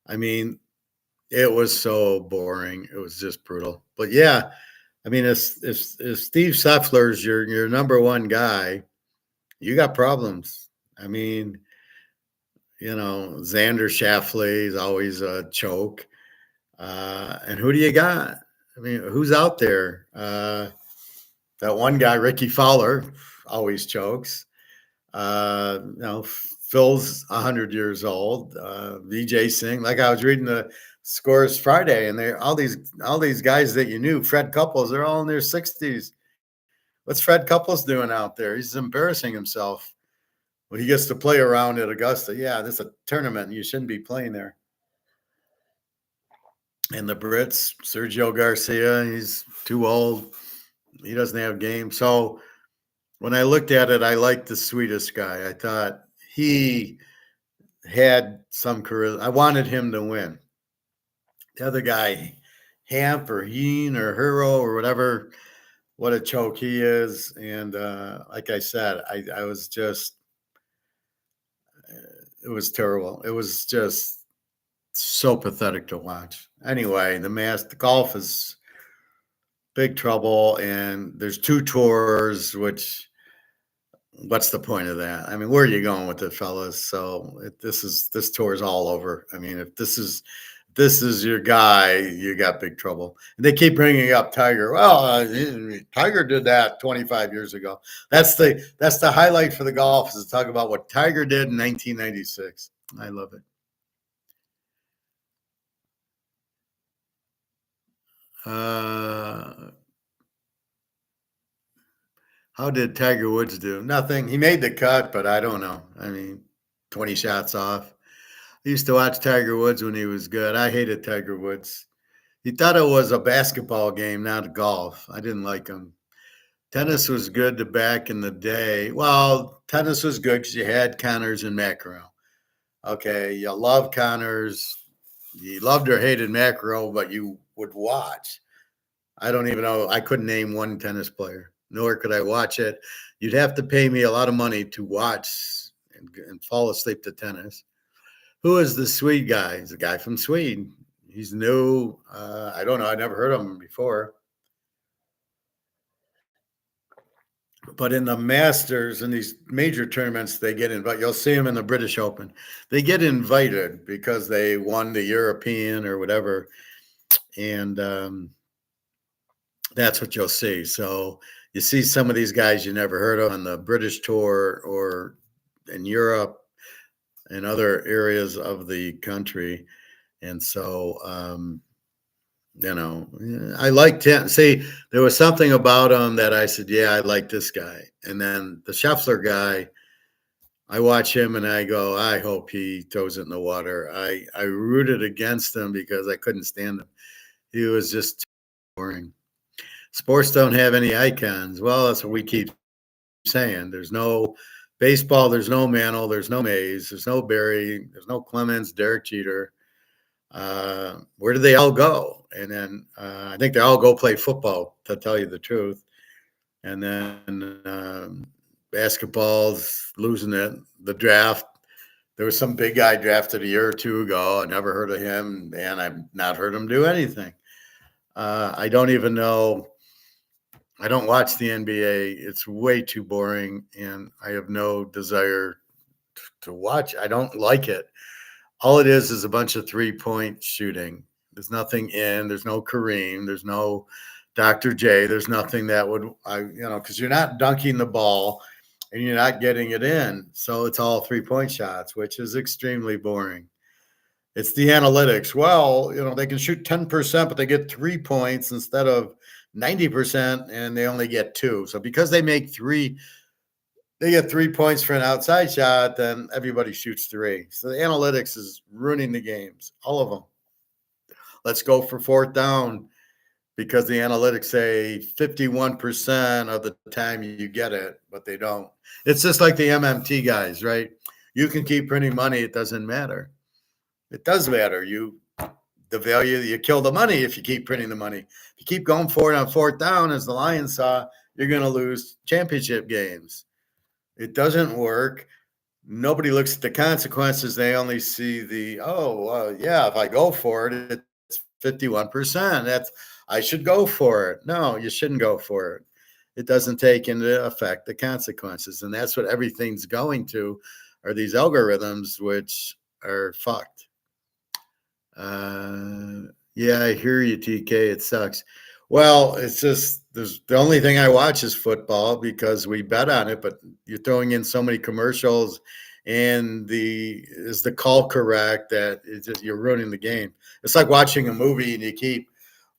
I mean, it was so boring. It was just brutal. But yeah, I mean, if Steve Seffler's your number one guy, you got problems. I mean, Xander Schauffele is always a choke. And who do you got? I mean, who's out there? That one guy, Ricky Fowler, always chokes. Phil's 100 years old. VJ Singh, like I was reading the scores Friday, and they all these guys that you knew, Fred Couples, they're all in their 60s. What's Fred Couples doing out there? He's embarrassing himself when he gets to play around at Augusta. Yeah, this is a tournament, and you shouldn't be playing there. And the Brits, Sergio Garcia, he's too old. He doesn't have game. So when I looked at it, I liked the Swedish guy. I thought he had some charisma. I wanted him to win. The other guy, Hamp or Heen or Hero or whatever, what a choke he is. And like I said, I was just, it was terrible. It was just so pathetic to watch. Anyway, the golf is big trouble, and there's two tours, which what's the point of that? I mean, where are you going with it, fellas? So this tour is all over. I mean, if this is your guy, you got big trouble. And they keep bringing up Tiger. Well, Tiger did that 25 years ago. That's the highlight for the golf, is to talk about what Tiger did in 1996. I love it. How did Tiger Woods do? Nothing. He made the cut, but I don't know. I mean, 20 shots off. I used to watch Tiger Woods when he was good. I hated Tiger Woods. He thought it was a basketball game, not golf. I didn't like him. Tennis was good back in the day. Well, tennis was good because you had Connors and McEnroe. Okay, you love Connors. You loved or hated McEnroe, but you would watch. I don't even know. I couldn't name one tennis player, nor could I watch it. You'd have to pay me a lot of money to watch and fall asleep to tennis. Who is the Swede guy? He's a guy from Sweden. He's new. I don't know. I never heard of him before. But in the Masters and these major tournaments, they get invited. You'll see them in the British Open. They get invited because they won the European or whatever, and that's what you'll see. So you see some of these guys you never heard of on the British tour or in Europe and other areas of the country, and so I liked him. See, there was something about him that I said, yeah, I like this guy. And then the Scheffler guy, I watch him and I go, I hope he throws it in the water. I rooted against him because I couldn't stand him. He was just too boring. Sports don't have any icons. Well, that's what we keep saying. There's no baseball, there's no Mantle, there's no Mays, there's no Barry, there's no Clemens, Derek Jeter. Where do they all go? And then I think they all go play football, to tell you the truth. And then basketball's losing it. The draft, there was some big guy drafted a year or two ago. I never heard of him, and I've not heard him do anything. I don't even know. I don't watch the NBA. It's way too boring, and I have no desire to watch. I don't like it. All it is a bunch of 3-point shooting. There's nothing in. There's no Kareem. There's no Dr. J. There's nothing that would, because you're not dunking the ball and you're not getting it in. So it's all 3-point shots, which is extremely boring. It's the analytics. Well, they can shoot 10%, but they get 3 points instead of 90%, and they only get 2. So because they get 3 points for an outside shot, then everybody shoots 3. So the analytics is ruining the games, all of them. Let's go for fourth down because the analytics say 51% of the time you get it, but they don't. It's just like the MMT guys, right? You can keep printing money. It doesn't matter. It does matter. The value, you kill the money if you keep printing the money. If you keep going for it on fourth down, as the Lions saw, you're going to lose championship games. It doesn't work. Nobody looks at the consequences. They only see if I go for it, it's 51%. I should go for it. No, you shouldn't go for it. It doesn't take into effect the consequences. And that's what everything's going to, are these algorithms, which are fucked. Yeah, I hear you, TK. It sucks. Well, it's just the only thing I watch is football because we bet on it, but you're throwing in so many commercials and is the call correct that you're ruining the game. It's like watching a movie and you keep,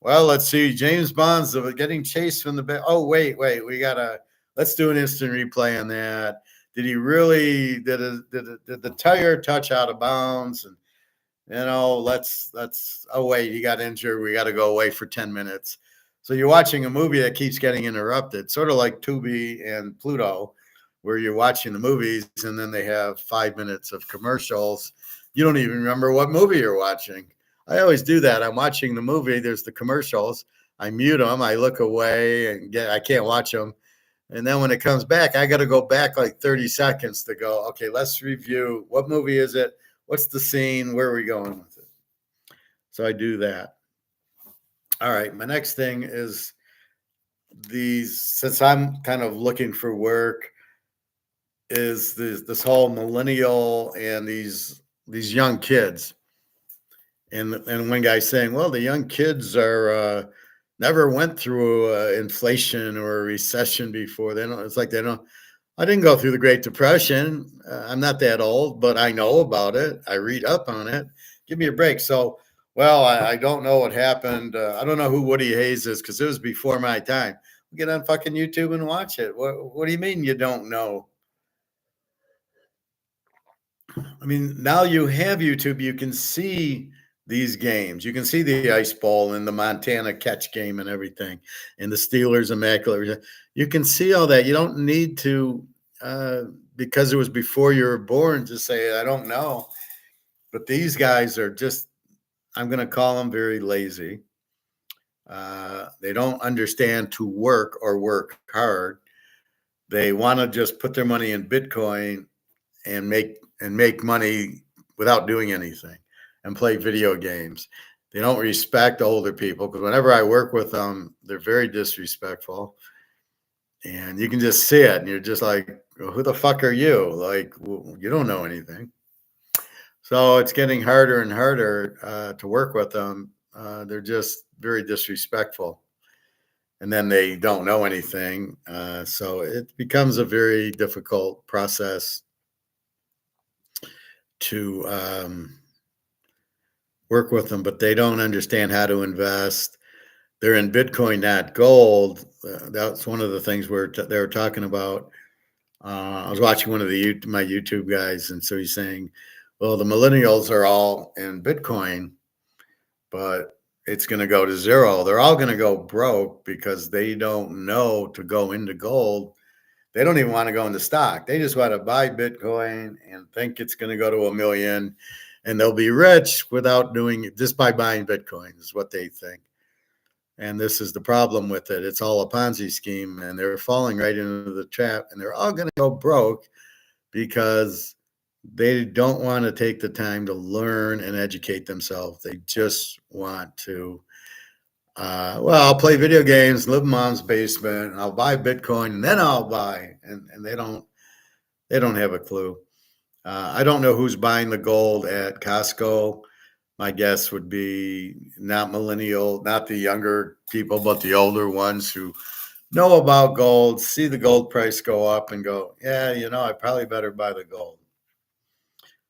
let's see, James Bond's getting chased from the back. Oh, wait, let's do an instant replay on that. Did he really, did the tire touch out of bounds? And he got injured. We got to go away for 10 minutes. So you're watching a movie that keeps getting interrupted, sort of like Tubi and Pluto, where you're watching the movies and then they have 5 minutes of commercials. You don't even remember what movie you're watching. I always do that. I'm watching the movie. There's the commercials. I mute them. I look away and I can't watch them. And then when it comes back, I got to go back like 30 seconds to go, okay, let's review. What movie is it? What's the scene? Where are we going with it? So I do that. All right. My next thing is since I'm kind of looking for work, is this whole millennial and these young kids. And one guy saying, well, the young kids are never went through inflation or a recession before. It's like they don't. I didn't go through the Great Depression. I'm not that old, but I know about it. I read up on it. Give me a break. So, I don't know what happened. I don't know who Woody Hayes is because it was before my time. Get on fucking YouTube and watch it. What do you mean you don't know? I mean, now you have YouTube. You can see these games. You can see the Ice Bowl and the Montana catch game and everything, and the Steelers immaculate. You can see all that. You don't need to, because it was before you were born, to say, I don't know. But these guys are just, I'm going to call them very lazy. They don't understand to work or work hard. They want to just put their money in Bitcoin and make money without doing anything and play video games. They don't respect older people because whenever I work with them, they're very disrespectful. and you can just see it, and you're just like, "Well, who the fuck are you? Like, you don't know anything." So it's getting harder and harder to work with them. They're just very disrespectful, and then they don't know anything. So it becomes a very difficult process to work with them, but they don't understand how to invest. They're in Bitcoin, not gold. That's one of the things they were talking about. I was watching one of my YouTube guys, and so he's saying, "Well, the millennials are all in Bitcoin, but it's going to go to zero. They're all going to go broke because they don't know to go into gold. They don't even want to go into stock. They just want to buy Bitcoin and think it's going to go to a million, and they'll be rich without doing it just by buying Bitcoin," is what they think. And this is the problem with it. It's all a Ponzi scheme, and they're falling right into the trap, and they're all going to go broke because they don't want to take the time to learn and educate themselves. They just want to, well, I'll play video games, live in mom's basement, and I'll buy Bitcoin, and then I'll buy, and they don't have a clue. I don't know who's buying the gold at Costco. My guess would be not millennial, not the younger people, but the older ones who know about gold, see the gold price go up and go, yeah, I probably better buy the gold.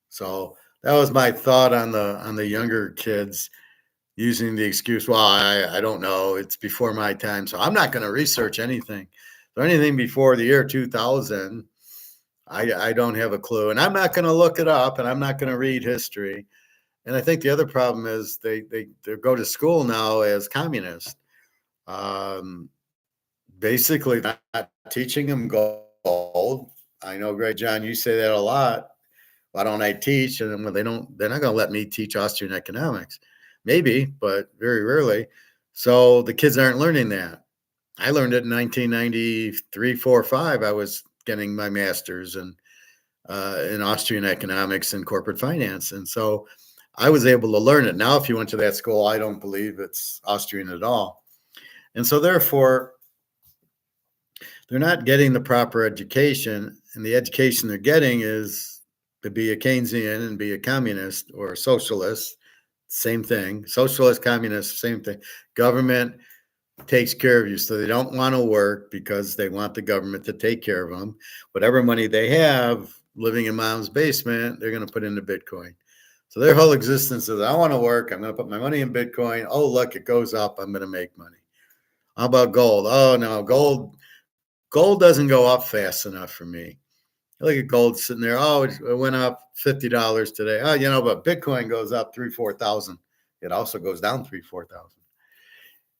So that was my thought on the younger kids using the excuse, well, I don't know, it's before my time, so I'm not going to research anything. So anything before the year 2000, I don't have a clue, and I'm not going to look it up, and I'm not going to read history. And I think the other problem is they go to school now as communists. Um, Basically, not teaching them gold. I know, Greg John, you say that a lot. Why don't I teach? And when they're not going to let me teach Austrian economics. Maybe, but very rarely. So the kids aren't learning that. I learned it in 1993, 4, 5. I was getting my master's in Austrian economics and corporate finance. And so I was able to learn it. Now, if you went to that school, I don't believe it's Austrian at all. And so therefore, they're not getting the proper education. And the education they're getting is to be a Keynesian and be a communist or a socialist. Same thing. Socialist, communist, same thing. Government takes care of you. So they don't want to work because they want the government to take care of them. Whatever money they have living in mom's basement, they're going to put into Bitcoin. So their whole existence is, I want to work. I'm going to put my money in Bitcoin. Oh, look, it goes up. I'm going to make money. How about gold? Oh, no, gold doesn't go up fast enough for me. Look at gold sitting there. Oh, it went up $50 today. Oh, but Bitcoin goes up 3,000-4,000. It also goes down 3,000-4,000.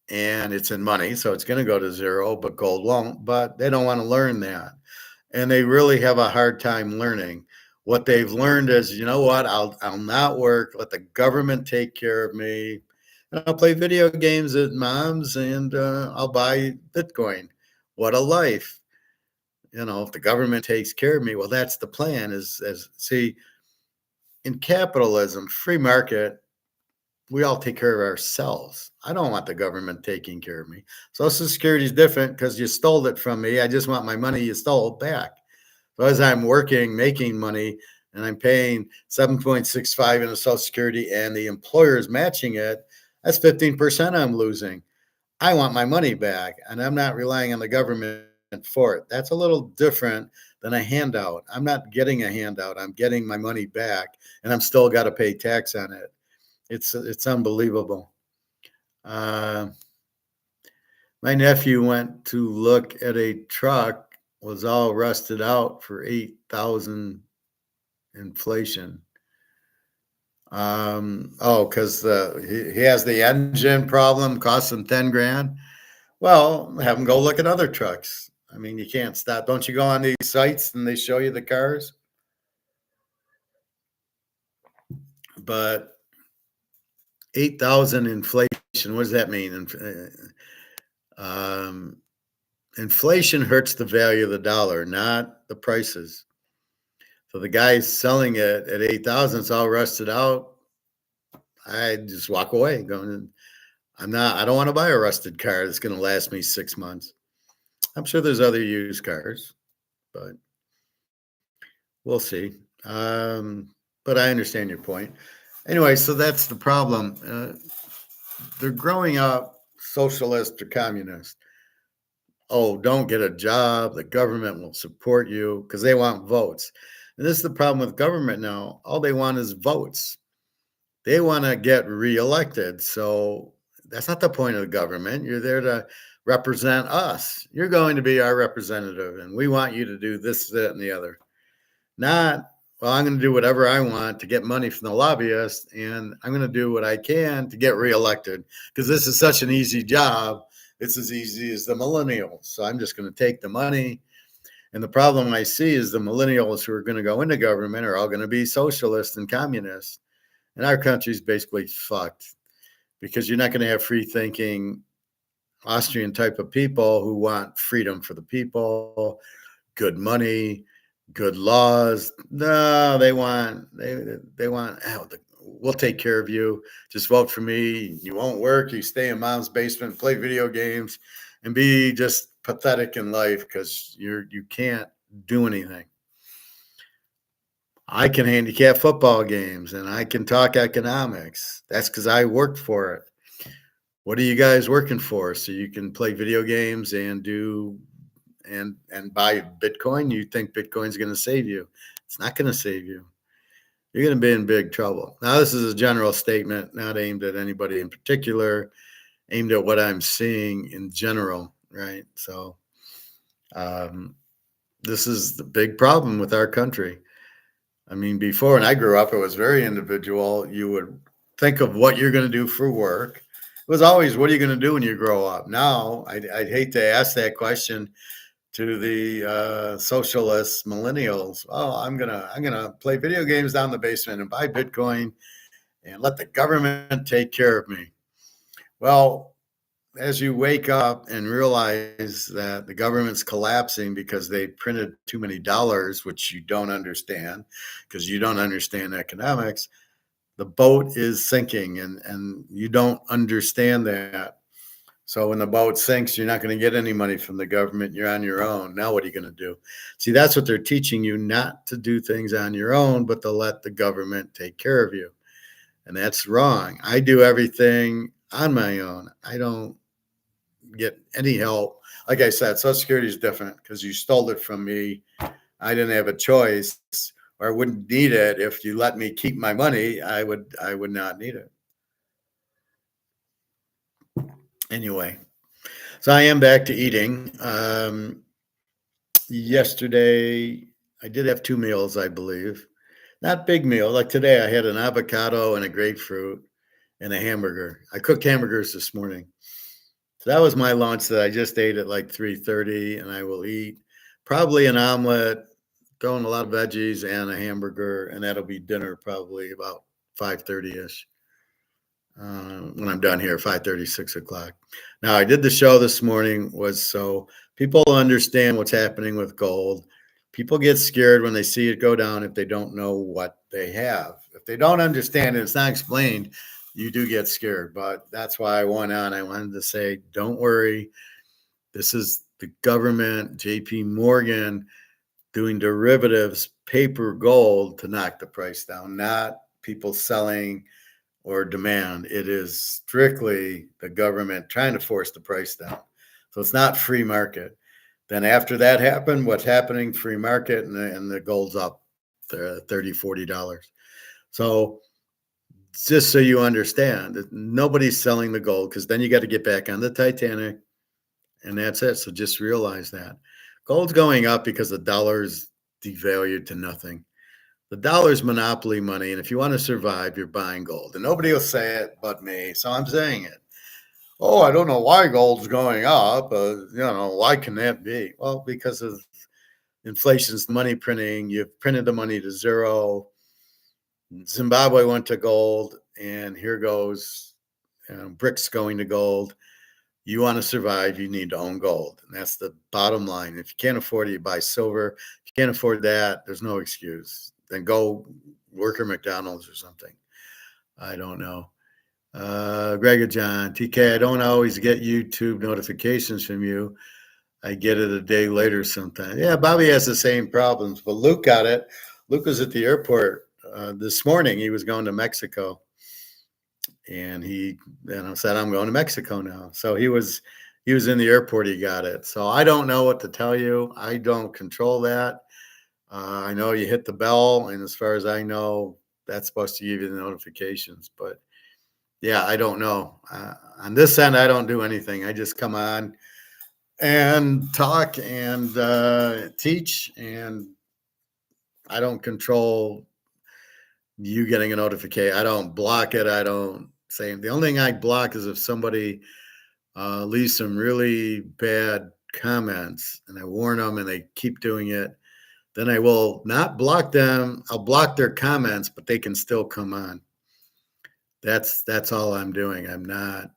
And it's in money, so it's going to go to zero, but gold won't. But they don't want to learn that. And they really have a hard time learning. What they've learned is, you know what, I'll not work, let the government take care of me. And I'll play video games at mom's, and I'll buy Bitcoin. What a life. If the government takes care of me, well, that's the plan. See, in capitalism, free market, we all take care of ourselves. I don't want the government taking care of me. Social Security is different because you stole it from me. I just want my money you stole back. So as I'm working, making money, and I'm paying 7.65 in the Social Security, and the employer is matching it, that's 15% I'm losing. I want my money back, and I'm not relying on the government for it. That's a little different than a handout. I'm not getting a handout. I'm getting my money back, and I'm still got to pay tax on it. It's unbelievable. Uh, my nephew went to look at a truck, was all rusted out for 8,000 inflation. Because he has the engine problem, costs him 10 grand. Well, have him go look at other trucks. I mean, you can't stop. Don't you go on these sites and they show you the cars? But 8,000 inflation, what does that mean? Inflation hurts the value of the dollar, not the prices. So the guy's selling it at 8,000, it's all rusted out. I just walk away going, I don't want to buy a rusted car that's going to last me 6 months. I'm sure there's other used cars, but we'll see. Um, but I understand your point. Anyway, so that's the problem. They're growing up socialist or communist. Oh, don't get a job. The government will support you because they want votes. And this is the problem with government now. All they want is votes. They want to get reelected. So that's not the point of the government. You're there to represent us. You're going to be our representative, and we want you to do this, that, and the other. Not, well, I'm going to do whatever I want to get money from the lobbyists, and I'm going to do what I can to get reelected because this is such an easy job. It's as easy as the millennials. So I'm just going to take the money. And the problem I see is the millennials who are going to go into government are all going to be socialists and communists. And our country's basically fucked because you're not going to have free thinking Austrian type of people who want freedom for the people, good money, good laws. No, they want oh, we'll take care of you. Just vote for me. You won't work. You stay in mom's basement, play video games, and be just pathetic in life because you can't do anything. I can handicap football games and I can talk economics. That's because I worked for it. What are you guys working for? So you can play video games and do and buy Bitcoin? You think Bitcoin's going to save you? It's not going to save you. You're going to be in big trouble. Now, this is a general statement, not aimed at anybody in particular, aimed at what I'm seeing in general, right? So, this is the big problem with our country. I mean, before when I grew up, it was very individual. You would think of what you're going to do for work. It was always, what are you going to do when you grow up? Now, I'd hate to ask that question to the socialist millennials. Oh, I'm gonna play video games down in the basement and buy Bitcoin and let the government take care of me. Well, as you wake up and realize that the government's collapsing because they printed too many dollars, which you don't understand because you don't understand economics, the boat is sinking and you don't understand that. So when the boat sinks, you're not going to get any money from the government. You're on your own. Now what are you going to do? See, that's what they're teaching you, not to do things on your own, but to let the government take care of you. And that's wrong. I do everything on my own. I don't get any help. Like I said, Social Security is different because you stole it from me. I didn't have a choice, or I wouldn't need it. If you let me keep my money, I would not need it. Anyway, so I am back to eating. Yesterday, I did have two meals, I believe. Not big meal. Like today, I had an avocado and a grapefruit and a hamburger. I cooked hamburgers this morning. So that was my lunch that I just ate at like 3:30, and I will eat probably an omelet, throwing a lot of veggies and a hamburger, and that'll be dinner probably about 5:30ish. When I'm done here, 5:30, 6 o'clock. Now, I did the show this morning was so people understand what's happening with gold. People get scared when they see it go down if they don't know what they have. If they don't understand it, it's not explained, you do get scared. But that's why I went on. I wanted to say, don't worry. This is the government, JP Morgan, doing derivatives, paper gold to knock the price down, not people selling or demand. It is strictly the government trying to force the price down. So it's not free market. Then after that happened, what's happening? Free market and the gold's up $30, $40. So just so you understand that nobody's selling the gold because then you got to get back on the Titanic and that's it. So just realize that gold's going up because the dollar's devalued to nothing. The dollar's monopoly money, and if you want to survive, you're buying gold. And nobody will say it but me, so I'm saying it. Oh, I don't know why gold's going up. Why can that be? Well, because of inflation's money printing. You've printed the money to zero. Zimbabwe went to gold, and here goes BRICS going to gold. You want to survive, you need to own gold. And that's the bottom line. If you can't afford it, you buy silver. If you can't afford that, there's no excuse. Then go work at McDonald's or something. I don't know. Greg or John, TK, I don't always get YouTube notifications from you. I get it a day later sometimes. Yeah, Bobby has the same problems, but Luke got it. Luke was at the airport this morning. He was going to Mexico, and I said, I'm going to Mexico now. So he was in the airport. He got it. So I don't know what to tell you. I don't control that. I know you hit the bell, and as far as I know, that's supposed to give you the notifications. But yeah, I don't know. On this end, I don't do anything. I just come on and talk and teach, and I don't control you getting a notification. I don't block it. I don't say the only thing I block is if somebody leaves some really bad comments, and I warn them, and they keep doing it. Then I will not block them. I'll block their comments, but they can still come on. That's all I'm doing. I'm not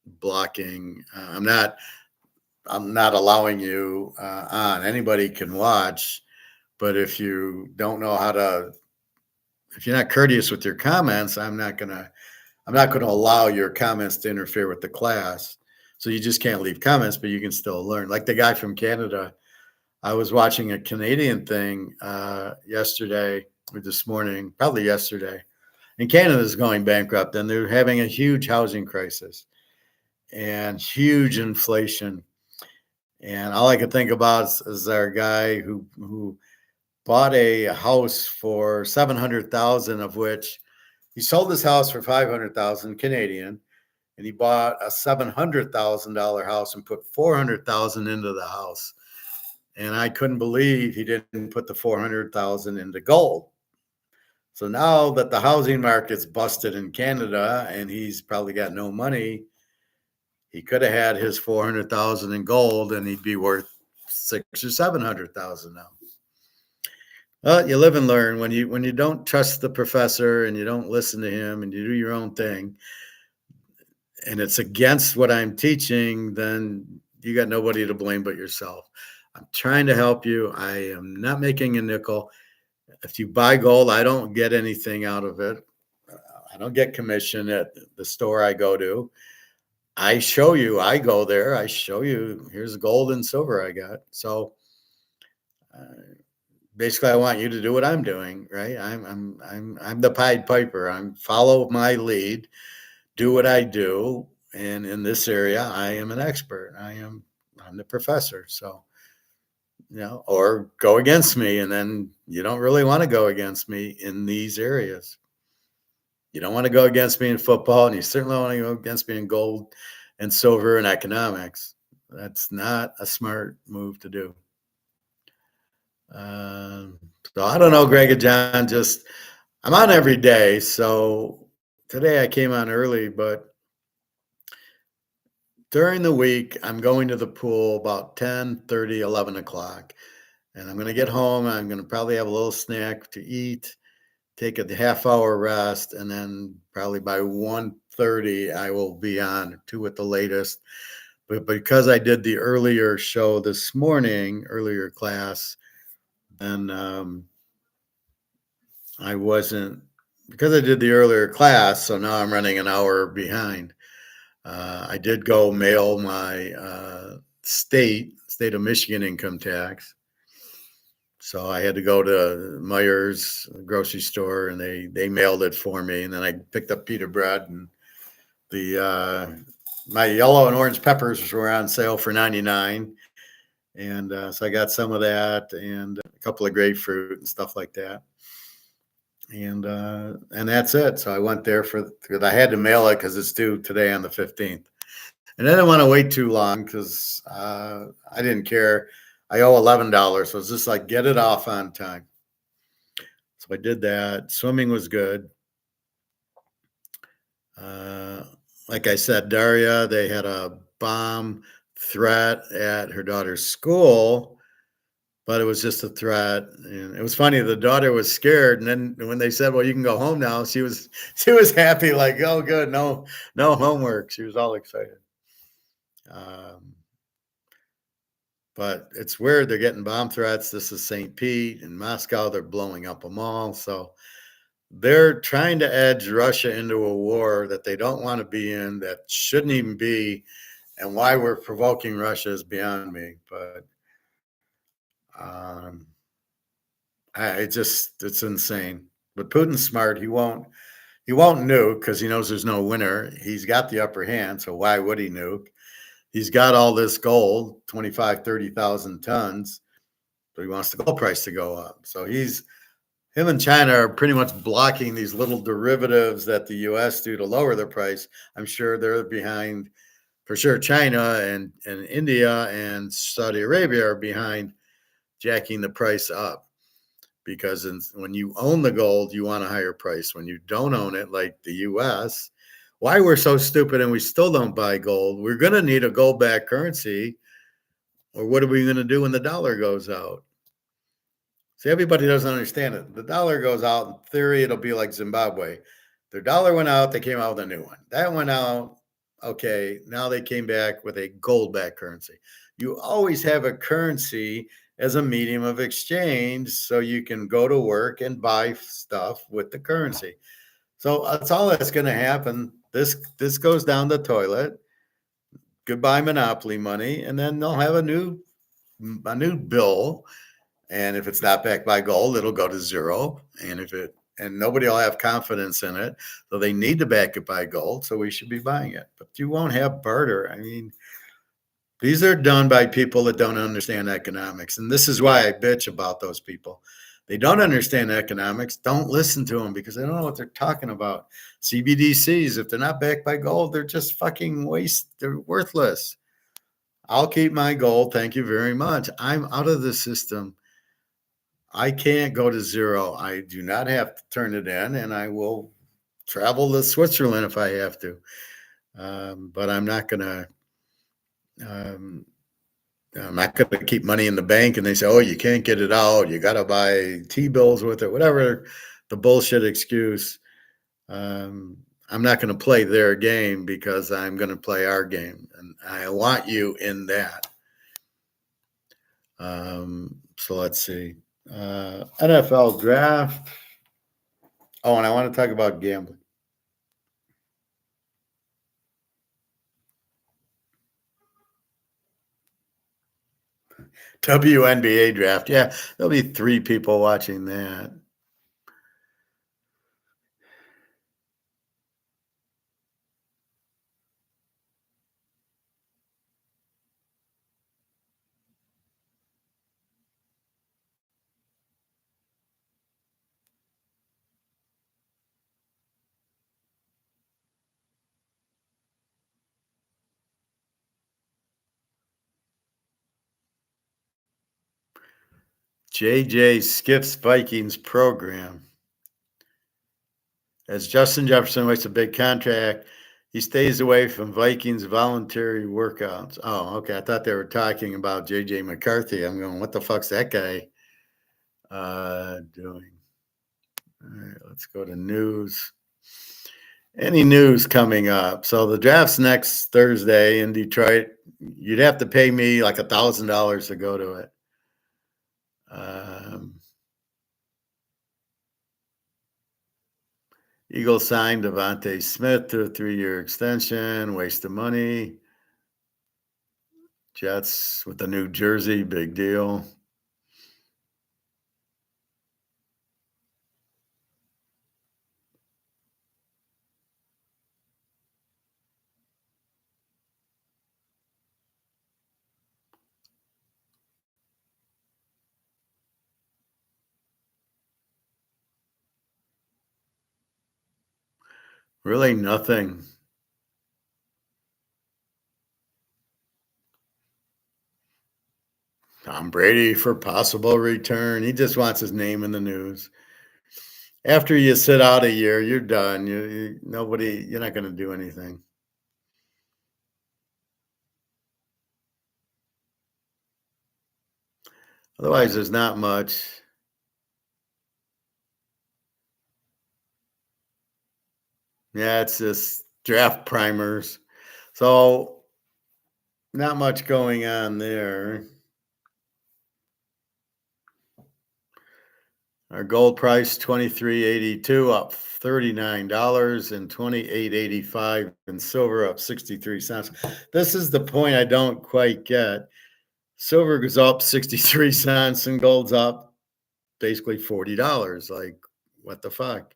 blocking. I'm not allowing you on. Anybody can watch, but if you don't know if you're not courteous with your comments, I'm not gonna allow your comments to interfere with the class. So you just can't leave comments, but you can still learn. Like the guy from Canada, I was watching a Canadian thing yesterday or this morning, probably yesterday, and Canada's going bankrupt, and they're having a huge housing crisis and huge inflation. And all I could think about is our guy who bought a house for 700,000, of which he sold his house for 500,000 Canadian, and he bought a $700,000 house and put 400,000 into the house. And I couldn't believe he didn't put the 400,000 into gold. So now that the housing market's busted in Canada and he's probably got no money, he could have had his 400,000 in gold and he'd be worth 600,000 or 700,000 now. Well, you live and learn. When you don't trust the professor and you don't listen to him and you do your own thing, and it's against what I'm teaching, then you got nobody to blame but yourself. I'm trying to help you. I am not making a nickel. If you buy gold, I don't get anything out of it. I don't get commission at the store I go to. I show you, I go there, I show you, here's gold and silver I got. So basically, I want you to do what I'm doing, right? I'm the Pied Piper. I'm follow my lead, do what I do, and in this area, I am an expert. I'm the professor. So or go against me, and then you don't really want to go against me in these areas. You don't want to go against me in football, and you certainly don't want to go against me in gold and silver and economics. That's not a smart move to do. So I don't know, Greg and John. Just I'm on every day. So today I came on early, but during the week I'm going to the pool about 10:30, 11 o'clock. And I'm going to get home. I'm going to probably have a little snack to eat, take a half hour rest, and then probably by 1:30 I will be on 2 at the latest. But because I did the earlier show this morning, earlier class, and I wasn't, because I did the earlier class, so now I'm running an hour behind. I did go mail my state of Michigan income tax. So I had to go to Meijer's grocery store, and they mailed it for me. And then I picked up pita bread, and my yellow and orange peppers were on sale for 99. And so I got some of that and a couple of grapefruit and stuff like that. And that's it. So I went there because I had to mail it because it's due today on the 15th. And I didn't want to wait too long because I didn't care. I owe $11, so it's just like get it off on time. So I did that. Swimming was good. Like I said, Daria, they had a bomb threat at her daughter's school, but it was just a threat. And it was funny. The daughter was scared, and then when they said, "Well, you can go home now," she was happy, like, "Oh, good, no homework." She was all excited. But it's weird. They're getting bomb threats. This is St. Pete. In Moscow, they're blowing up a mall. So they're trying to edge Russia into a war that they don't want to be in, that shouldn't even be And why we're provoking Russia is beyond me. But um, it's insane. But Putin's smart. He won't nuke because he knows there's no winner. He's got the upper hand, so why would he nuke? He's got all this gold, 25, 30,000 tons, so he wants the gold price to go up. So him and China are pretty much blocking these little derivatives that the US do to lower their price. I'm sure they're behind, for sure, China and India and Saudi Arabia are behind jacking the price up because when you own the gold, you want a higher price. When you don't own it, like the US, why we're so stupid and we still don't buy gold, we're going to need a gold backed currency. Or what are we going to do when the dollar goes out? See, everybody doesn't understand it. The dollar goes out, in theory, it'll be like Zimbabwe. Their dollar went out, they came out with a new one. That went out, okay, now they came back with a gold backed currency. You always have a currency as a medium of exchange so you can go to work and buy stuff with the currency. So that's all that's going to happen. This goes down the toilet. Goodbye monopoly money, and then they'll have a new bill. And if it's not backed by gold, it'll go to zero. And nobody will have confidence in it. So they need to back it by gold. So we should be buying it. But you won't have barter. I mean, these are done by people that don't understand economics. And this is why I bitch about those people. They don't understand economics. Don't listen to them because they don't know what they're talking about. CBDCs, if they're not backed by gold, they're just fucking waste. They're worthless. I'll keep my gold. Thank you very much. I'm out of the system. I can't go to zero. I do not have to turn it in, and I will travel to Switzerland if I have to. But I'm not gonna. I'm not gonna keep money in the bank, and they say, "Oh, you can't get it out. You got to buy T-bills with it." Whatever the bullshit excuse. Um, I'm not going to play their game because I'm going to play our game, and I want you in that. So let's see. NFL draft. Oh, and I want to talk about gambling. WNBA draft. Yeah, there'll be 3 people watching that. JJ skips Vikings program. As Justin Jefferson waits a big contract, he stays away from Vikings voluntary workouts. Oh, okay. I thought they were talking about JJ McCarthy. I'm going, what the fuck's that guy doing? All right, let's go to news. Any news coming up? So the draft's next Thursday in Detroit. You'd have to pay me like $1,000 to go to it. Eagles signed Devontae Smith to a 3-year extension. Waste of money. Jets with the new jersey, big deal. Really nothing. Tom Brady for possible return. He just wants his name in the news. After you sit out a year, you're done. You're not going to do anything. Otherwise, there's not much. Yeah, it's just draft primers. So, not much going on there. Our gold price 23.82, up $39, and 28.85, and silver up 63 cents. This is the point I don't quite get. Silver goes up 63 cents and gold's up basically $40. Like, what the fuck?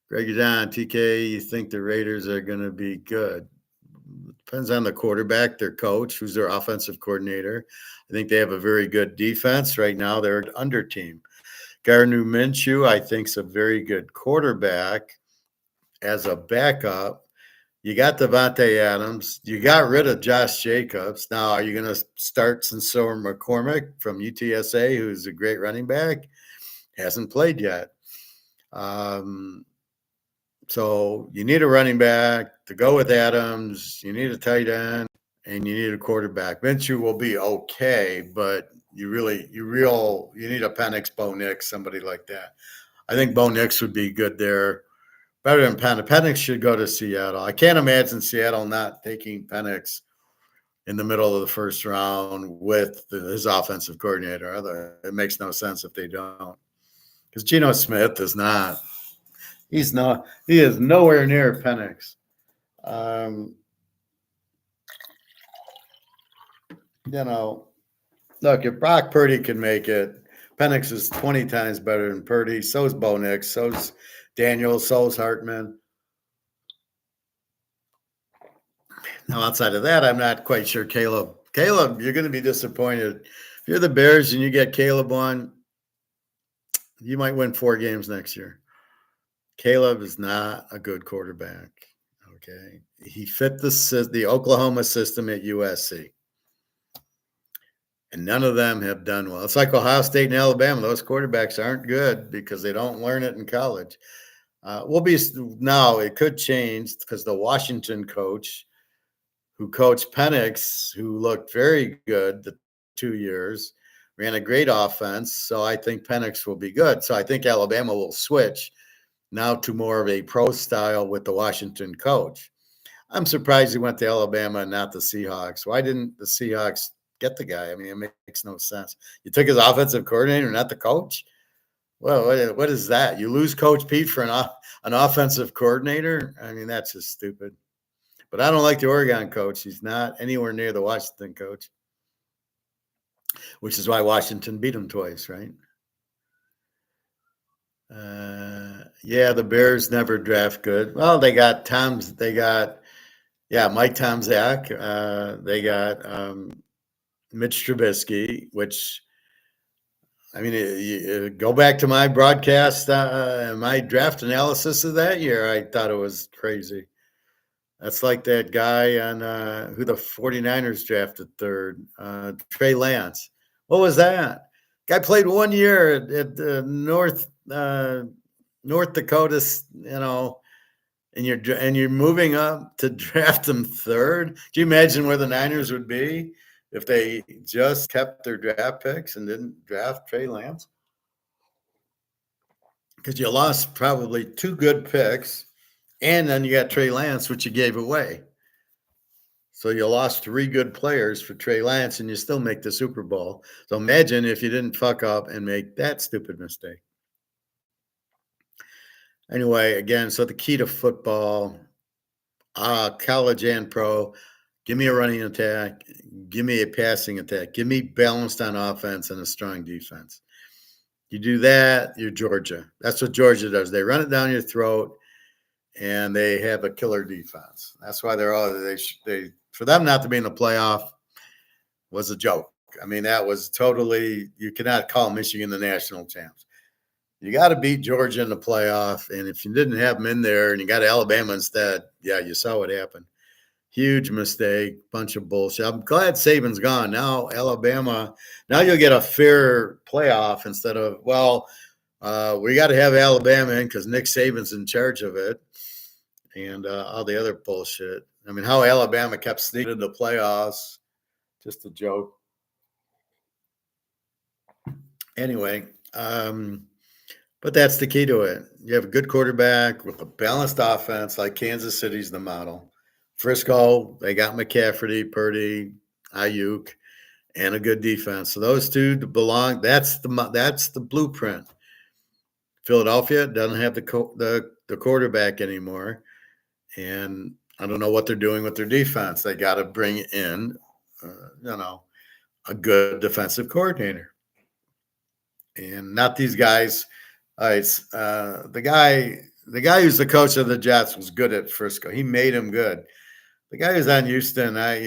Greg Don, TK, you think the Raiders are going to be good? Depends on the quarterback, their coach, who's their offensive coordinator. I think they have a very good defense. Right now, they're an under team. Gardner Minshew, I think, is a very good quarterback as a backup. You got Devontae Adams. You got rid of Josh Jacobs. Now, are you going to start Sincere McCormick from UTSA, who's a great running back? Hasn't played yet. So you need a running back to go with Adams. You need a tight end, and you need a quarterback. Minshew will be okay, but you need a Penix, Bo Nix, somebody like that. I think Bo Nix would be good there. Better than Penix. Penix should go to Seattle. I can't imagine Seattle not taking Penix in the middle of the first round with his offensive coordinator. It makes no sense if they don't. Because Geno Smith is not. He is nowhere near Penix. Look, if Brock Purdy can make it, Penix is 20 times better than Purdy. So is Bo Nix. So is Daniels. So is Hartman. Now, outside of that, I'm not quite sure Caleb. Caleb, you're going to be disappointed. If you're the Bears and you get Caleb on, you might win 4 games next year. Caleb is not a good quarterback. Okay. He fit the Oklahoma system at USC. And none of them have done well. It's like Ohio State and Alabama. Those quarterbacks aren't good because they don't learn it in college. Now it could change because the Washington coach who coached Penix, who looked very good the 2 years, ran a great offense. So I think Penix will be good. So I think Alabama will switch now to more of a pro style with the Washington coach. I'm surprised he went to Alabama and not the Seahawks. Why didn't the Seahawks get the guy? I mean, it makes no sense. You took his offensive coordinator, not the coach? Well, what is that? You lose Coach Pete for an offensive coordinator? I mean, that's just stupid. But I don't like the Oregon coach. He's not anywhere near the Washington coach, which is why Washington beat him twice, right? The Bears never draft good. Well, they got Mike Tomczak. They got Mitch Trubisky, which, I mean, you go back to my broadcast, my draft analysis of that year, I thought it was crazy. That's like that guy on who the 49ers drafted third, Trey Lance. What was that? Guy played 1 year at North Dakota, and you're moving up to draft him third. Can you imagine where the Niners would be if they just kept their draft picks and didn't draft Trey Lance? Because you lost probably 2 good picks, and then you got Trey Lance, which you gave away. So you lost 3 good players for Trey Lance, and you still make the Super Bowl. So imagine if you didn't fuck up and make that stupid mistake. Anyway, again, so the key to football, college and pro, give me a running attack, give me a passing attack, give me balanced on offense and a strong defense. You do that, you're Georgia. That's what Georgia does. They run it down your throat, and they have a killer defense. That's why they for them not to be in the playoff was a joke. I mean, that was totally, you cannot call Michigan the national champs. You got to beat Georgia in the playoff, and if you didn't have them in there and you got Alabama instead, you saw what happened. Huge mistake, bunch of bullshit. I'm glad Saban's gone. Now Alabama, now you'll get a fair playoff instead of, we got to have Alabama in because Nick Saban's in charge of it, and all the other bullshit. I mean, how Alabama kept sneaking into the playoffs, just a joke. Anyway, but that's the key to it. You have a good quarterback with a balanced offense, like Kansas City's the model. Frisco, they got McCaffrey, Purdy, Ayuk, and a good defense. So those two belong. That's the blueprint. Philadelphia doesn't have the quarterback anymore, and I don't know what they're doing with their defense. They got to bring in, a good defensive coordinator, and not these guys. The guy who's the coach of the Jets was good at Frisco. He made him good. The guy who's on Houston, I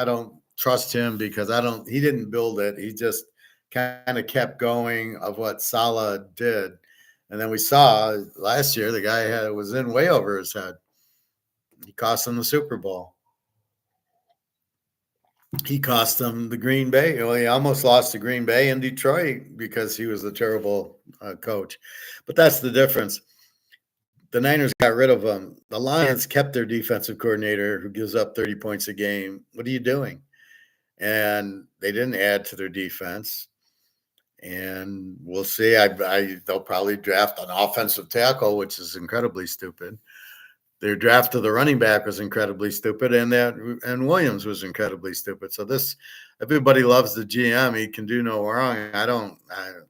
don't trust him because he didn't build it. He just kind of kept going of what Salah did. And then we saw last year the guy was in way over his head. He cost him the Super Bowl. He cost them the Green Bay. Well, he almost lost to Green Bay and Detroit because he was a terrible coach. But that's the difference. The Niners got rid of him. The Lions kept their defensive coordinator who gives up 30 points a game. What are you doing? And they didn't add to their defense. And we'll see. They'll probably draft an offensive tackle, which is incredibly stupid. Their draft of the running back was incredibly stupid, and Williams was incredibly stupid. So everybody loves the GM. He can do no wrong.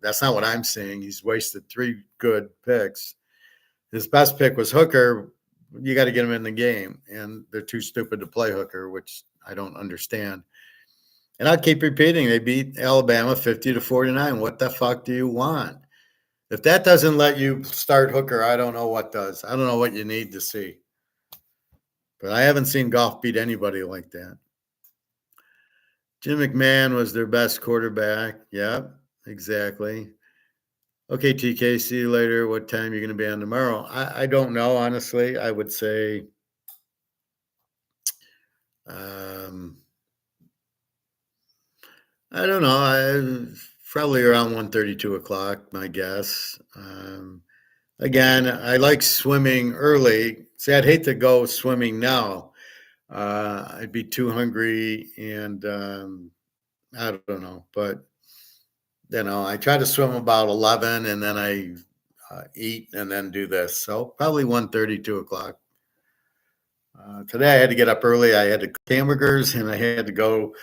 That's not what I'm saying. He's wasted 3 good picks. His best pick was Hooker. You got to get him in the game, and they're too stupid to play Hooker, which I don't understand. And I'll keep repeating, they beat Alabama 50-49. What the fuck do you want? If that doesn't let you start Hooker, I don't know what does. I don't know what you need to see. But I haven't seen Goff beat anybody like that. Jim McMahon was their best quarterback. Yep, exactly. Okay, TK, see you later. What time are you going to be on tomorrow? I don't know, honestly. I would say I don't know. Probably around 1:30, 2 o'clock, my guess. Again, I like swimming early. See, I'd hate to go swimming now. I'd be too hungry, and I don't know. But I try to swim about 11, and then I eat, and then do this. So probably 1:30, 2 o'clock. Today I had to get up early. I had to cook hamburgers, and I had to go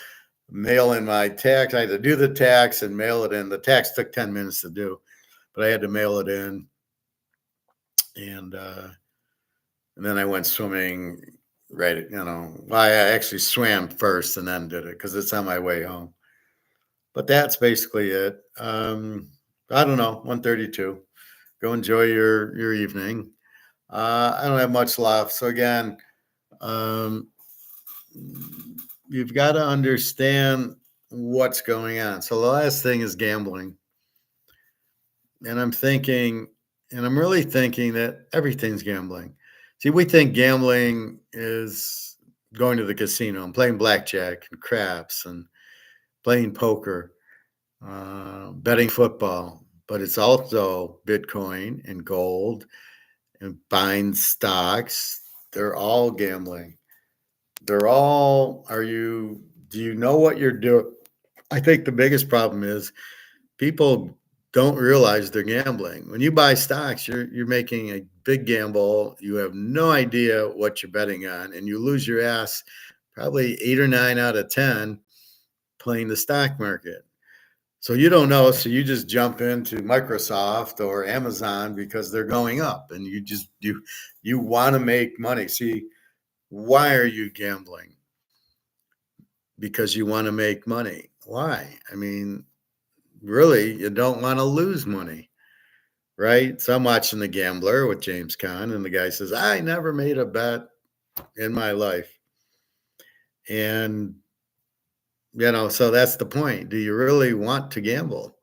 mail in my tax. I had to do the tax and mail it in. The tax took 10 minutes to do, but I had to mail it in. And then I went swimming. Right, I actually swam first and then did it because it's on my way home. But that's basically it. I don't know, 1:32. Go enjoy your evening. I don't have much left. So again, you've got to understand what's going on. So the last thing is gambling. And I'm really thinking that everything's gambling. See, we think gambling is going to the casino and playing blackjack and craps and playing poker, betting football, but it's also Bitcoin and gold and buying stocks. They're all gambling. Do you know what you're doing? I think the biggest problem is people don't realize they're gambling. When you buy stocks, you're making a big gamble. You have no idea what you're betting on, and you lose your ass probably 8 or 9 out of 10 playing the stock market. So you don't know, so you just jump into Microsoft or Amazon because they're going up, and you want to make money. See, why are you gambling? Because you want to make money. Why? I mean, really, you don't want to lose money, right? So I'm watching The Gambler with James Caan, and the guy says, I never made a bet in my life. And, so that's the point. Do you really want to gamble?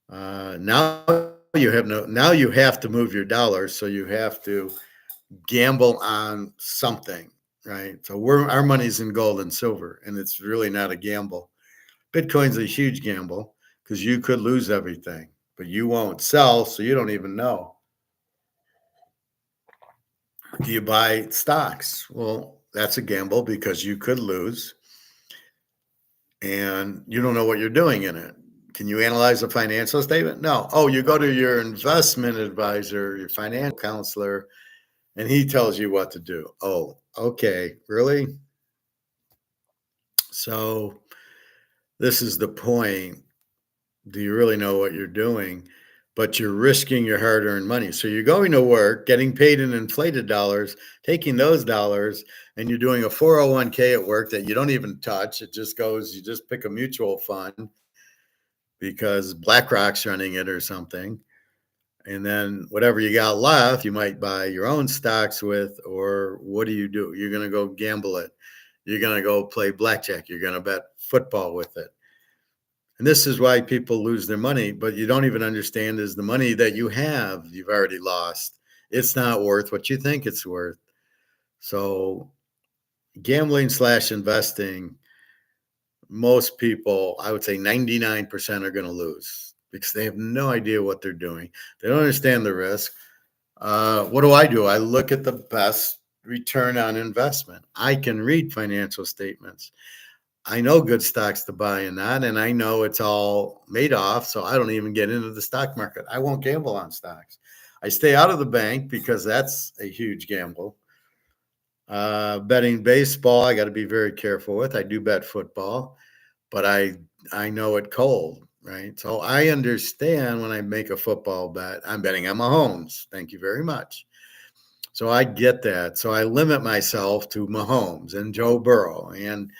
Now you have to move your dollars, so you have to gamble on something, right? So our money's in gold and silver, and it's really not a gamble. Bitcoin's a huge gamble because you could lose everything, but you won't sell, so you don't even know. Do you buy stocks? Well, that's a gamble because you could lose, and you don't know what you're doing in it. Can you analyze a financial statement? No. Oh, you go to your investment advisor, your financial counselor, and he tells you what to do. Oh, okay. Really? So this is the point. Do you really know what you're doing? but you're risking your hard-earned money. So you're going to work, getting paid in inflated dollars, taking those dollars, and you're doing a 401k at work that you don't even touch. It just goes, you just pick a mutual fund because BlackRock's running it or something. And then whatever you got left, you might buy your own stocks with, or what do? You're going to go gamble it. You're going to go play blackjack. You're going to bet football with it. And this is why people lose their money, but you don't even understand is the money that you have, you've already lost. It's not worth what you think it's worth. So gambling / investing, most people, I would say 99% are going to lose because they have no idea what they're doing. They don't understand the risk. What do? I look at the best return on investment. I can read financial statements. I know good stocks to buy and not, and I know it's all made off, so I don't even get into the stock market. I won't gamble on stocks. I stay out of the bank because that's a huge gamble. Betting baseball, I got to be very careful with. I do bet football, but I know it cold, right? So I understand when I make a football bet, I'm betting on Mahomes. Thank you very much. So I get that. So I limit myself to Mahomes and Joe Burrow and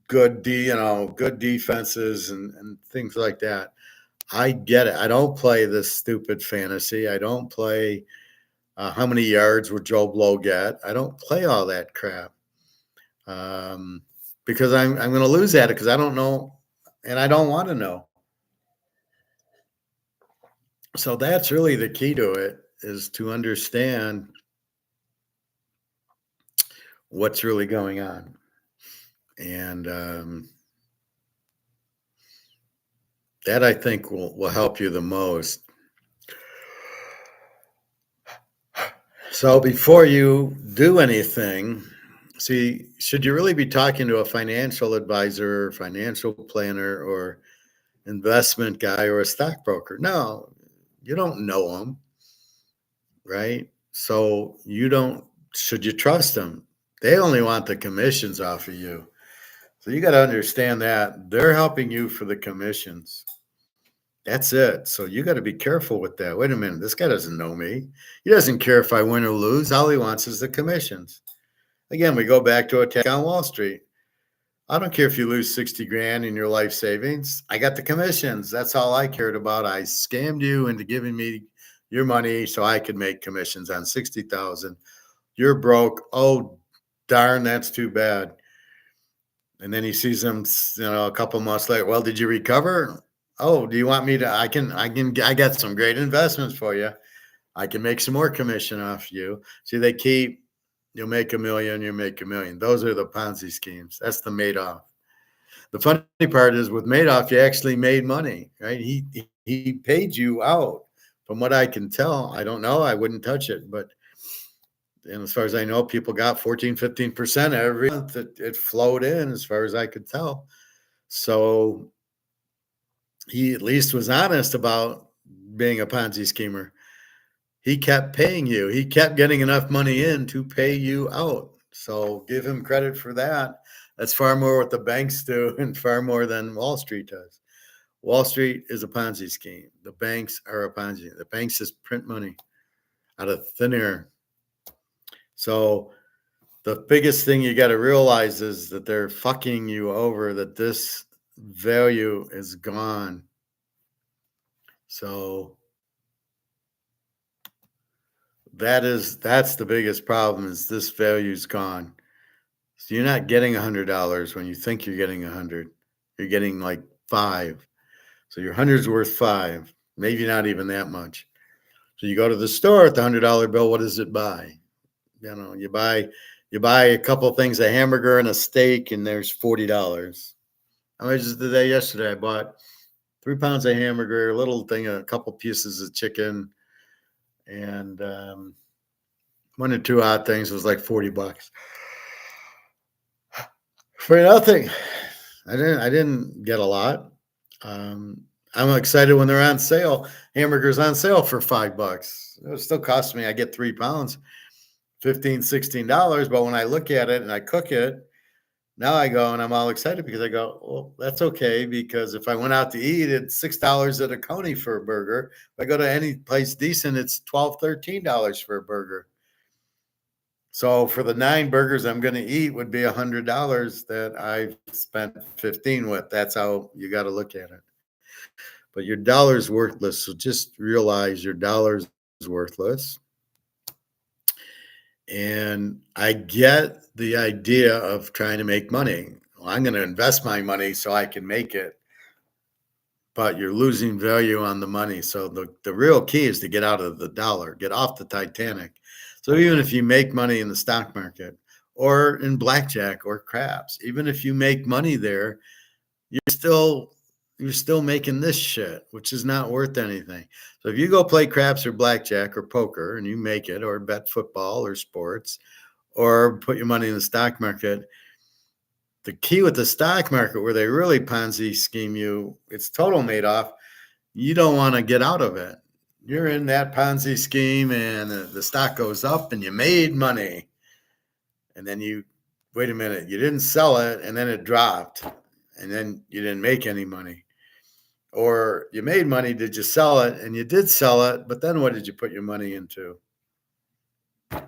good defenses and things like that. I get it. I don't play this stupid fantasy. I don't play how many yards would Joe Blow get. I don't play all that crap because I'm going to lose at it because I don't know and I don't want to know. So that's really the key to it, is to understand what's really going on. And that I think will help you the most. So before you do anything, see, should you really be talking to a financial advisor, financial planner, or investment guy or a stockbroker? No, you don't know them, right? So should you trust them? They only want the commissions off of you. So you got to understand that they're helping you for the commissions. That's it. So you got to be careful with that. Wait a minute. This guy doesn't know me. He doesn't care if I win or lose. All he wants is the commissions. Again, we go back to attack on Wall Street. I don't care if you lose 60 grand in your life savings. I got the commissions. That's all I cared about. I scammed you into giving me your money so I could make commissions on 60,000. You're broke. Oh, darn, that's too bad. And then he sees them, a couple months later. Well, did you recover? Oh, do you want me to? I got some great investments for you. I can make some more commission off you. See, you'll make $1 million, you make $1 million. Those are the Ponzi schemes. That's the Madoff. The funny part is with Madoff, you actually made money, right? He paid you out. From what I can tell, I don't know. I wouldn't touch it, but as far as I know, people got 14, 15% every month. It flowed in as far as I could tell. So he at least was honest about being a Ponzi schemer. He kept paying you. He kept getting enough money in to pay you out. So give him credit for that. That's far more what the banks do and far more than Wall Street does. Wall Street is a Ponzi scheme. The banks are a Ponzi. The banks just print money out of thin air. So the biggest thing you got to realize is that they're fucking you over, that this value is gone. So that's the biggest problem, is this value's gone. So you're not getting $100 when you think you're getting 100. You're getting like 5. So your 100's worth 5, maybe not even that much. So you go to the store at the $100 bill. What does it buy? You buy a couple of things, a hamburger and a steak, and there's $40. I just did that yesterday. I bought 3 pounds of hamburger, a little thing, a couple pieces of chicken, and 1 or 2 odd things. It was like $40 for nothing. I didn't get a lot. I'm excited when they're on sale. Hamburgers on sale for $5. It still costs me. I get 3 pounds, $15, $16. But when I look at it and I cook it, Now I go and I'm all excited because I go, well, that's okay because if I went out to eat, it's $6 at a Coney for a burger. If I go to any place decent, it's $12, $13 for a burger. So for the 9 burgers I'm going to eat would be $100 that I've spent 15 with. That's how you got to look at it. But your dollar's worthless. So just realize your dollar's worthless. And I get the idea of trying to make money. Well, I'm going to invest my money so I can make it, but you're losing value on the money. So the real key is to get out of the dollar, get off the Titanic. So even if you make money in the stock market or in blackjack or craps, even if you make money there, you're still making this shit, which is not worth anything. So if you go play craps or blackjack or poker and you make it, or bet football or sports, or put your money in the stock market, the key with the stock market where they really Ponzi scheme you, it's total Madoff. You don't want to get out of it. You're in that Ponzi scheme and the stock goes up and you made money. And then you, wait a minute, you didn't sell it and then it dropped and then you didn't make any money. Or you made money, did you sell it? And you did sell it, but then what did you put your money into?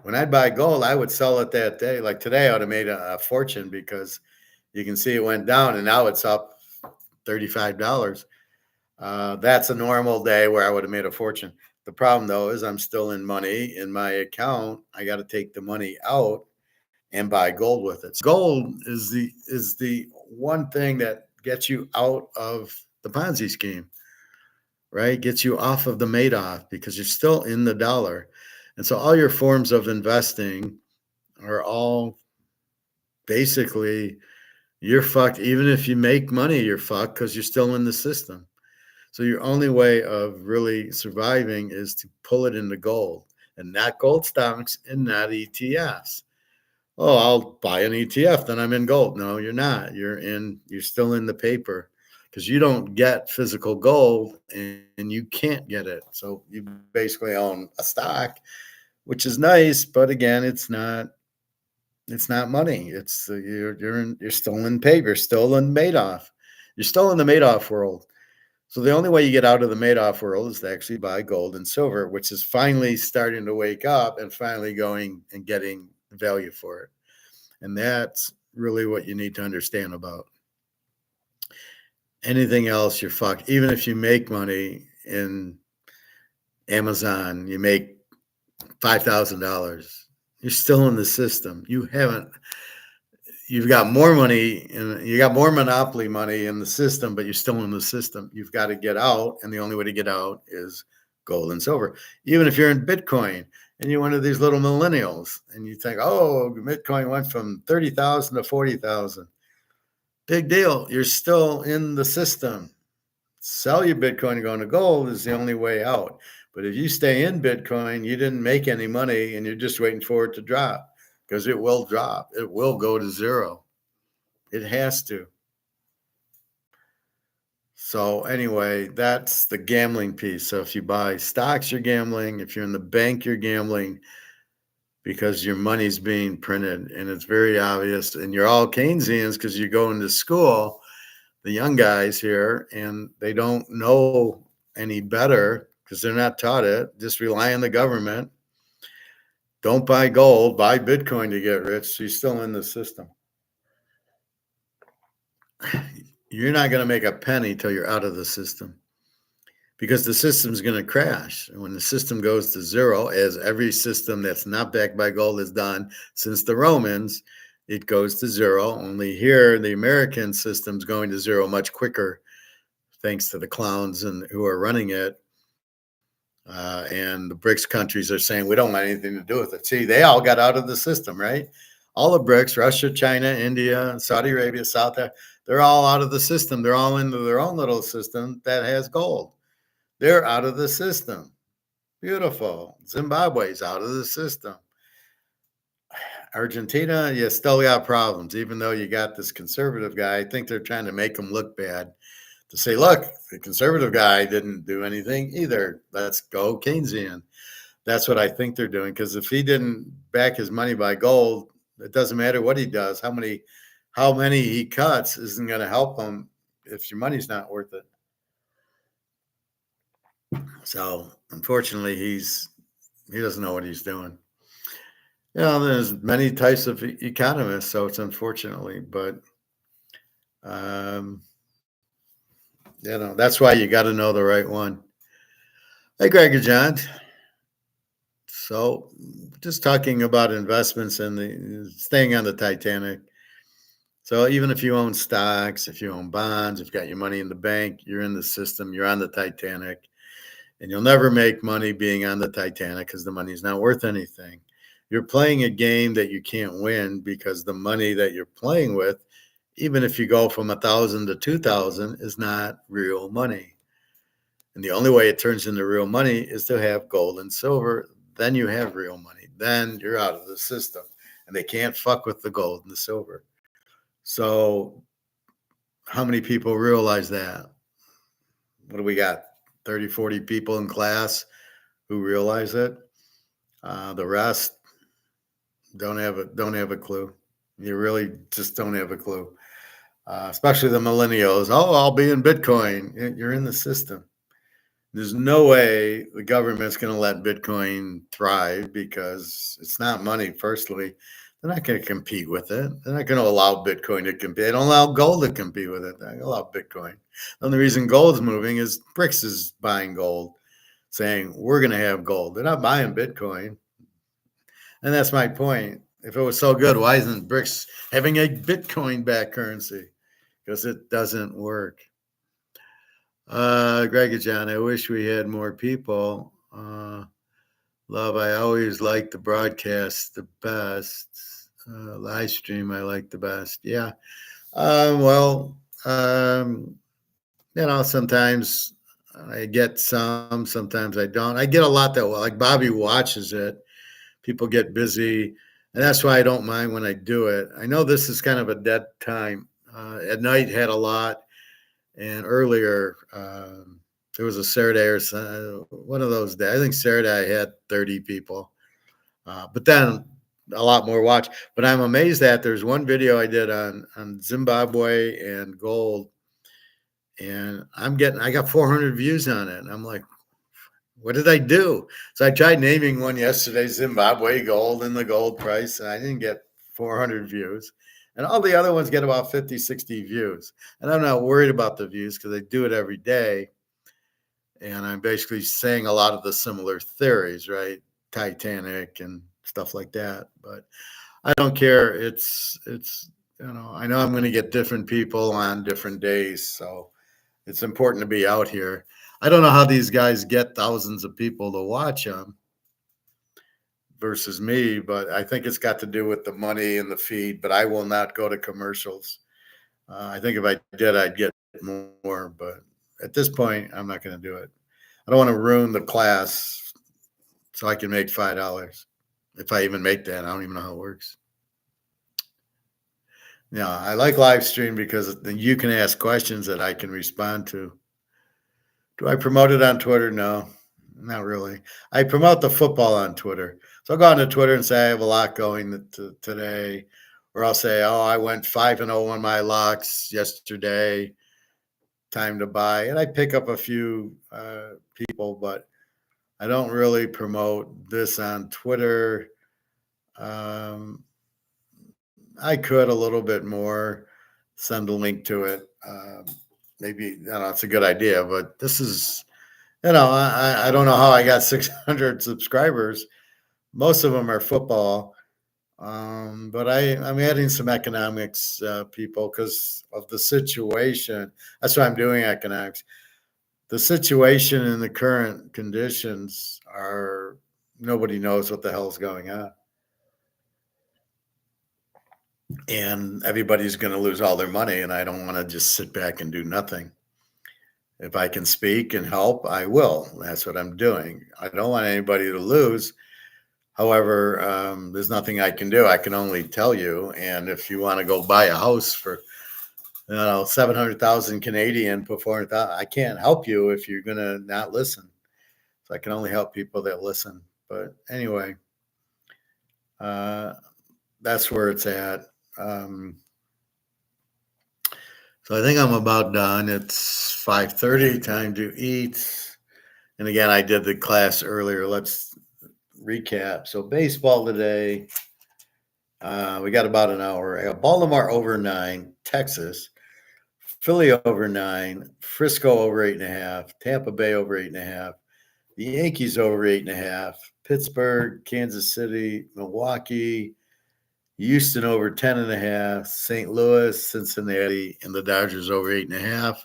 When I'd buy gold, I would sell it that day. Like today, I would have made a fortune because you can see it went down and now it's up $35. That's a normal day where I would have made a fortune. The problem though is I'm still in money in my account. I got to take the money out and buy gold with it. So gold is the one thing that gets you out of the Ponzi scheme, right? Gets you off of the Madoff because you're still in the dollar. And so all your forms of investing are all basically you're fucked. Even if you make money, you're fucked because you're still in the system. So your only way of really surviving is to pull it into gold and not gold stocks and not ETFs. Oh, I'll buy an ETF, then I'm in gold. No, you're not. You're still in the paper because you don't get physical gold and you can't get it. So you basically own a stock, which is nice, but again, it's not money. It's you're still in paper, you're still in Madoff. You're still in the Madoff world. So the only way you get out of the Madoff world is to actually buy gold and silver, which is finally starting to wake up and finally going and getting value for it. And that's really what you need to understand about anything else. You're fucked. Even if you make money in Amazon, you make $5,000. You're still in the system. You've got more money and you got more monopoly money in the system, but you're still in the system. You've got to get out. And the only way to get out is gold and silver. Even if you're in Bitcoin and you're one of these little millennials and you think, oh, Bitcoin went from 30,000 to 40,000. Big deal. You're still in the system. Sell your Bitcoin and go into gold is the only way out. But if you stay in Bitcoin, you didn't make any money and you're just waiting for it to drop because it will drop. It will go to zero. It has to. So anyway, that's the gambling piece. So if you buy stocks, you're gambling. If you're in the bank, you're gambling because your money's being printed and it's very obvious. And you're all Keynesians because you're going to school, the young guys here, and they don't know any better because they're not taught it. Just rely on the government. Don't buy gold, buy Bitcoin to get rich. So you're still in the system. You're not going to make a penny till you're out of the system because the system's going to crash. And when the system goes to zero, as every system that's not backed by gold has done since the Romans, it goes to zero. Only here, the American system's going to zero much quicker, thanks to the clowns and who are running it. And the BRICS countries are saying, we don't want anything to do with it. See, they all got out of the system, right? All the BRICS, Russia, China, India, Saudi Arabia, South Africa, they're all out of the system. They're all into their own little system that has gold. They're out of the system. Beautiful. Zimbabwe's out of the system. Argentina, you still got problems, even though you got this conservative guy. I think they're trying to make him look bad to say, look, the conservative guy didn't do anything either. Let's go Keynesian. That's what I think they're doing. Because if he didn't back his money by gold, it doesn't matter what he does, how how many he cuts isn't going to help him if your money's not worth it. So unfortunately, he doesn't know what he's doing. There's many types of economists, so it's unfortunately, but um, that's why you got to know the right one. Hey, Greg and John. So, just talking about investments and the staying on the Titanic. So, even if you own stocks, if you own bonds, if you've got your money in the bank, you're in the system, you're on the Titanic, and you'll never make money being on the Titanic because the money's not worth anything. You're playing a game that you can't win because the money that you're playing with, even if you go from 1,000 to 2,000, is not real money. And the only way it turns into real money is to have gold and silver. Then you have real money. Then you're out of the system. And they can't fuck with the gold and the silver. So, how many people realize that? What do we got? 30, 40 people in class who realize it. The rest don't have a clue. You really just don't have a clue. Especially the millennials. Oh, I'll be in Bitcoin. You're in the system. There's no way the government's going to let Bitcoin thrive because it's not money. Firstly, they're not going to compete with it. They're not going to allow Bitcoin to compete. They don't allow gold to compete with it. They allow Bitcoin. The only reason gold's moving is BRICS is buying gold, saying we're going to have gold. They're not buying Bitcoin. And that's my point. If it was so good, why isn't BRICS having a Bitcoin-backed currency? Because it doesn't work. Greg and John, I wish we had more people. Love, I always like the broadcast the best. Live stream, I like the best. Yeah. Well, sometimes I get some, sometimes I don't. I get a lot that, like Bobby watches it. People get busy. And that's why I don't mind when I do it. I know this is kind of a dead time. At night, had a lot. And earlier, there was a Saturday or one of those days. I think Saturday I had 30 people, but then a lot more watch. But I'm amazed that there's one video I did on Zimbabwe and gold, and I got 400 views on it. And I'm like, what did I do? So I tried naming one yesterday, Zimbabwe gold and the gold price, and I didn't get 400 views. And all the other ones get about 50, 60 views. And I'm not worried about the views because I do it every day. And I'm basically saying a lot of the similar theories, right? Titanic and stuff like that. But I don't care. It's I know I'm going to get different people on different days. So it's important to be out here. I don't know how these guys get thousands of people to watch them versus me, but I think it's got to do with the money and the feed. But I will not go to commercials. I think if I did, I'd get more. But at this point, I'm not going to do it. I don't want to ruin the class so I can make $5. If I even make that, I don't even know how it works. Yeah, I like live stream because then you can ask questions that I can respond to. Do I promote it on Twitter? No, not really. I promote the football on Twitter. So I'll go on to Twitter and say I have a lot going today, or I'll say, oh, I went 5-0 on my locks yesterday. Time to buy, and I pick up a few people, but I don't really promote this on Twitter. I could a little bit more, send a link to it. Maybe it's a good idea, but this is, I don't know how I got 600 subscribers. Most of them are football, but I'm adding some economics people because of the situation. That's why I'm doing economics. The situation in the current conditions are nobody knows what the hell's going on. And everybody's going to lose all their money. And I don't want to just sit back and do nothing. If I can speak and help, I will. That's what I'm doing. I don't want anybody to lose. However, there's nothing I can do. I can only tell you. And if you want to go buy a house for 700,000 Canadian, put 400,000, I can't help you if you're going to not listen. So I can only help people that listen. But anyway, that's where it's at. So I think I'm about done. It's 5:30, time to eat. And again, I did the class earlier. Let's recap. So baseball today, we got about an hour. I got Baltimore over 9, Texas, Philly over 9, Frisco over 8.5, Tampa Bay over 8.5, the Yankees over 8.5, Pittsburgh, Kansas City, Milwaukee, Houston over 10.5, St. Louis, Cincinnati, and the Dodgers over 8.5.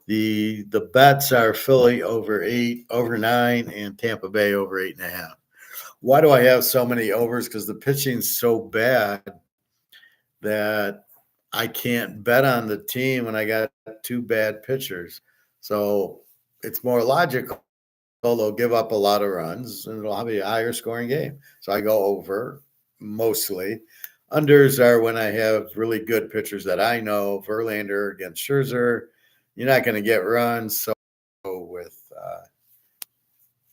The bets are Philly over 8, over 9, and Tampa Bay over 8.5. Why do I have so many overs? Because the pitching's so bad that I can't bet on the team when I got two bad pitchers. So it's more logical. They'll give up a lot of runs and it'll be a higher scoring game. So I go over mostly. Unders are when I have really good pitchers that I know. Verlander against Scherzer, you're not going to get runs. So with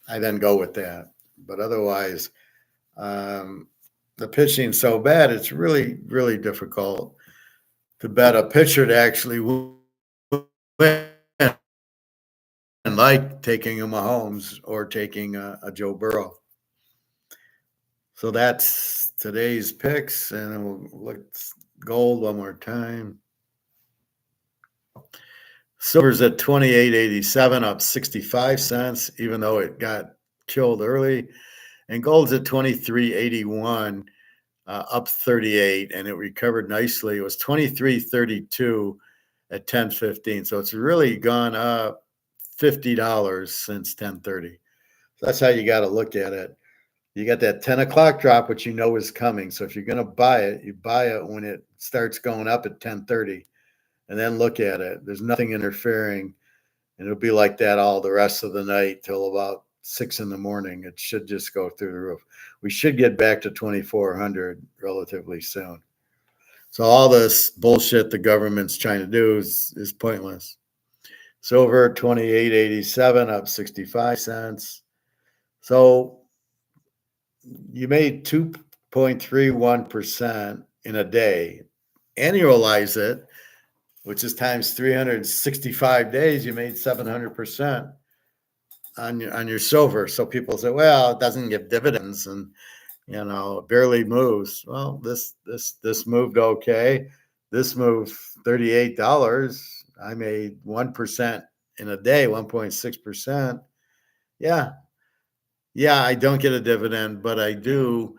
I then go with that. But otherwise, the pitching's so bad, it's really, really difficult to bet a pitcher to actually win, like taking a Mahomes or taking a Joe Burrow. So that's today's picks, and we'll look gold one more time. Silver's at 28.87, up 65 cents, even though it got killed early. And gold's at 23.81, up 38, and it recovered nicely. It was 23.32 at 10:15, so it's really gone up $50 since 10:30. So that's how you got to look at it. You got that 10 o'clock drop, which you know is coming. So if you're going to buy it, you buy it when it starts going up at 10:30, and then look at it. There's nothing interfering, and it'll be like that all the rest of the night till about 6 in the morning. It should just go through the roof. We should get back to 2,400 relatively soon. So all this bullshit the government's trying to do is pointless. Silver 28.87, up 65 cents. So you made 2.31% in a day. Annualize it, which is times 365 days, you made 700% on your silver. So people say, well, it doesn't give dividends and it barely moves. Well, this moved okay. This moved $38. I made 1% in a day, 1.6%. Yeah. Yeah, I don't get a dividend, but I do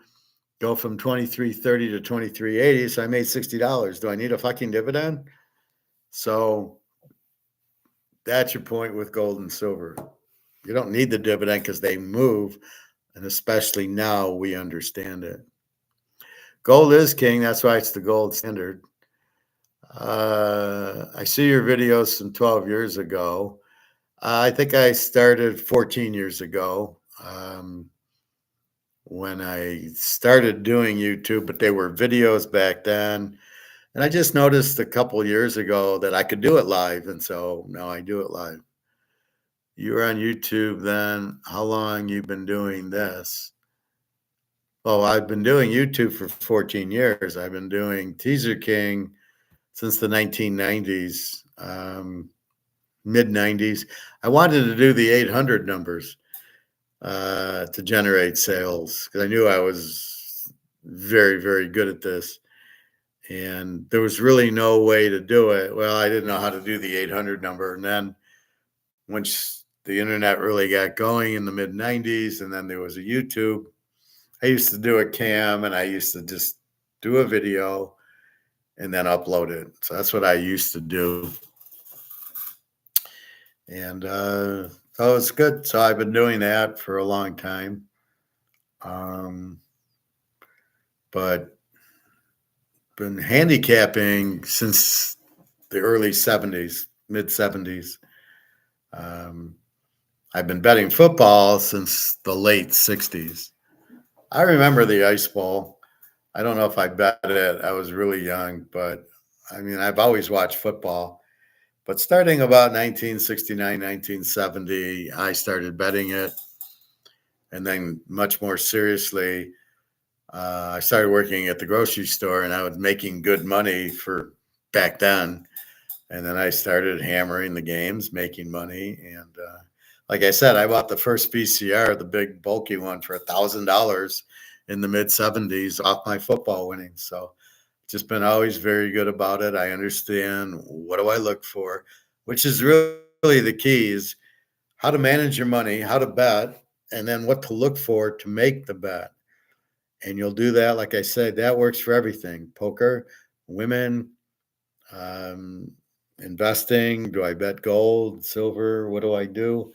go from 23.30 to 23.80. So I made $60. Do I need a fucking dividend? So that's your point with gold and silver. You don't need the dividend because they move. And especially now we understand it. Gold is king. That's why it's the gold standard. I see your videos from 12 years ago. I think I started 14 years ago when I started doing YouTube, but they were videos back then. And I just noticed a couple years ago that I could do it live. And so now I do it live. You were on YouTube then. How long you been doing this? Well, I've been doing YouTube for 14 years. I've been doing Teaserking since the 1990s, mid 90s. I wanted to do the 800 numbers to generate sales because I knew I was very, very good at this. And there was really no way to do it. Well, I didn't know how to do the 800 number. And then once the internet really got going in the mid 90s, and then there was a YouTube, I used to do a cam and I used to just do a video and then upload it. So that's what I used to do. And so it's good. So I've been doing that for a long time. But been handicapping since the early 70s, mid 70s. I've been betting football since the late 60s. I remember the Ice Bowl. I don't know if I bet it. I was really young, but I mean, I've always watched football. But starting about 1969, 1970, I started betting it. And then much more seriously, I started working at the grocery store and I was making good money for back then. And then I started hammering the games, making money. And like I said, I bought the first VCR, the big bulky one, for $1,000 in the mid 70s off my football winnings. So just been always very good about it. I understand what do I look for, which is really the key is how to manage your money, how to bet, and then what to look for to make the bet. And you'll do that. Like I said, that works for everything: poker, women, um, investing. Do I bet gold, silver? What do I do?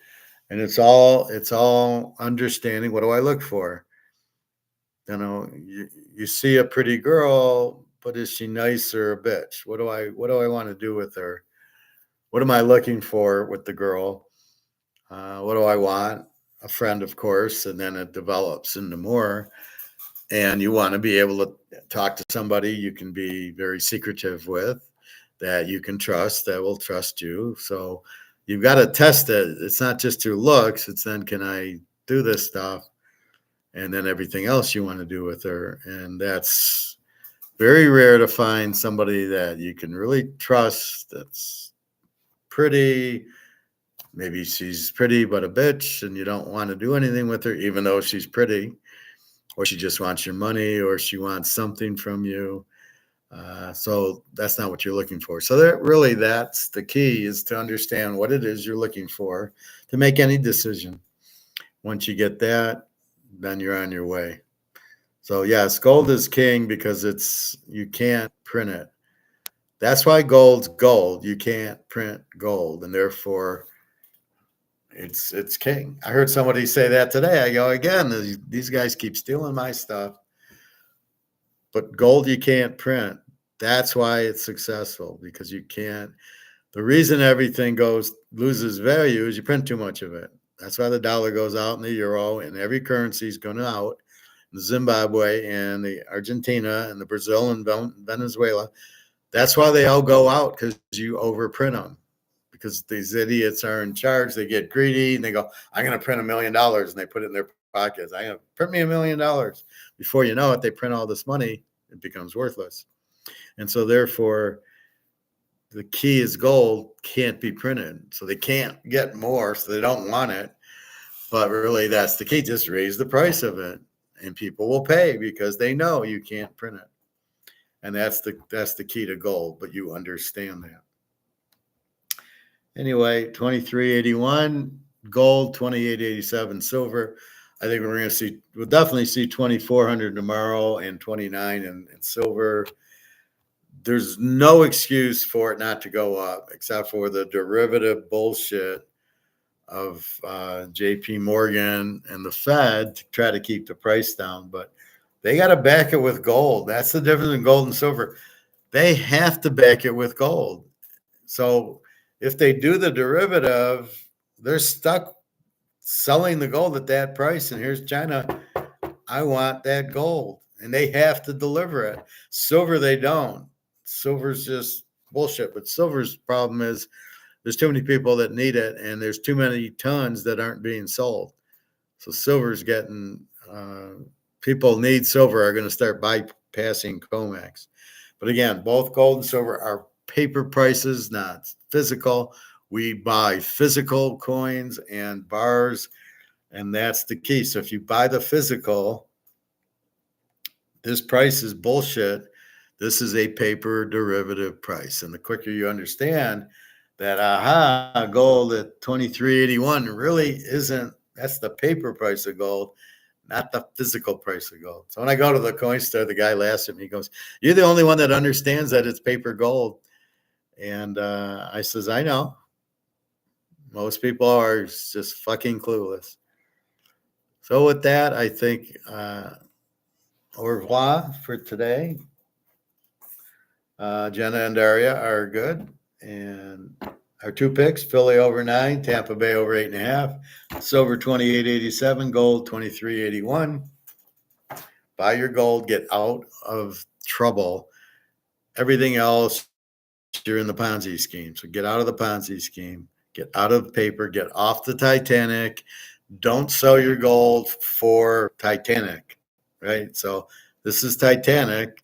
And it's all understanding what do I look for. You see a pretty girl, but is she nice or a bitch? What do I want to do with her? What am I looking for with the girl? What do I want? A friend, of course, and then it develops into more. And you want to be able to talk to somebody you can be very secretive with, that you can trust, that will trust you. So you've got to test it. It's not just through looks. It's then, can I do this stuff? And then everything else you want to do with her. And that's very rare to find somebody that you can really trust, that's pretty. Maybe she's pretty but a bitch and you don't want to do anything with her, even though she's pretty, or she just wants your money, or she wants something from you. So that's not what you're looking for. So that's the key, is to understand what it is you're looking for to make any decision. Once you get that, then you're on your way. So yes, gold is king because you can't print it. That's why gold's gold. You can't print gold, and therefore it's king. I heard somebody say that today. I go, again, these guys keep stealing my stuff. But gold you can't print. That's why it's successful, because you can't. The reason everything loses value is you print too much of it. That's why the dollar goes out and the euro and every currency is going out. The Zimbabwe and the Argentina and the Brazil and Venezuela. That's why they all go out, because you overprint them. Because these idiots are in charge. They get greedy and they go, I'm going to print $1 million, and they put it in their pockets. I'm going to print me $1 million. Before you know it, they print all this money. It becomes worthless. And so therefore, the key is gold can't be printed. So they can't get more, so they don't want it. But really, that's the key. Just raise the price of it, and people will pay because they know you can't print it. And that's the key to gold, but you understand that. Anyway, 2381 gold, 2887 silver. I think we'll definitely see 2400 tomorrow and 29 in silver. There's no excuse for it not to go up, except for the derivative bullshit of JP Morgan and the Fed to try to keep the price down. But they got to back it with gold. That's the difference in gold and silver. They have to back it with gold. So if they do the derivative, they're stuck selling the gold at that price. And here's China. I want that gold. And they have to deliver it. Silver, they don't. Silver's just bullshit. But silver's problem is there's too many people that need it, and there's too many tons that aren't being sold. So silver's getting, people need silver are going to start bypassing comex. But again, both gold and silver are paper prices, not physical. We buy physical coins and bars, and that's the key. So if you buy the physical, this price is bullshit. This is a paper derivative price. And the quicker you understand that, gold at 2381 really isn't, that's the paper price of gold, not the physical price of gold. So when I go to the coin store, the guy laughs at me. He goes, "You're the only one that understands that it's paper gold." And I says, "I know. Most people are just fucking clueless." So with that, I think au revoir for today. Jenna and Daria are good. And our two picks, Philly over 9, Tampa Bay over 8.5, silver 2887, gold 2381. Buy your gold, get out of trouble. Everything else, you're in the Ponzi scheme. So get out of the Ponzi scheme, get out of paper, get off the Titanic. Don't sell your gold for Titanic, right? So this is Titanic.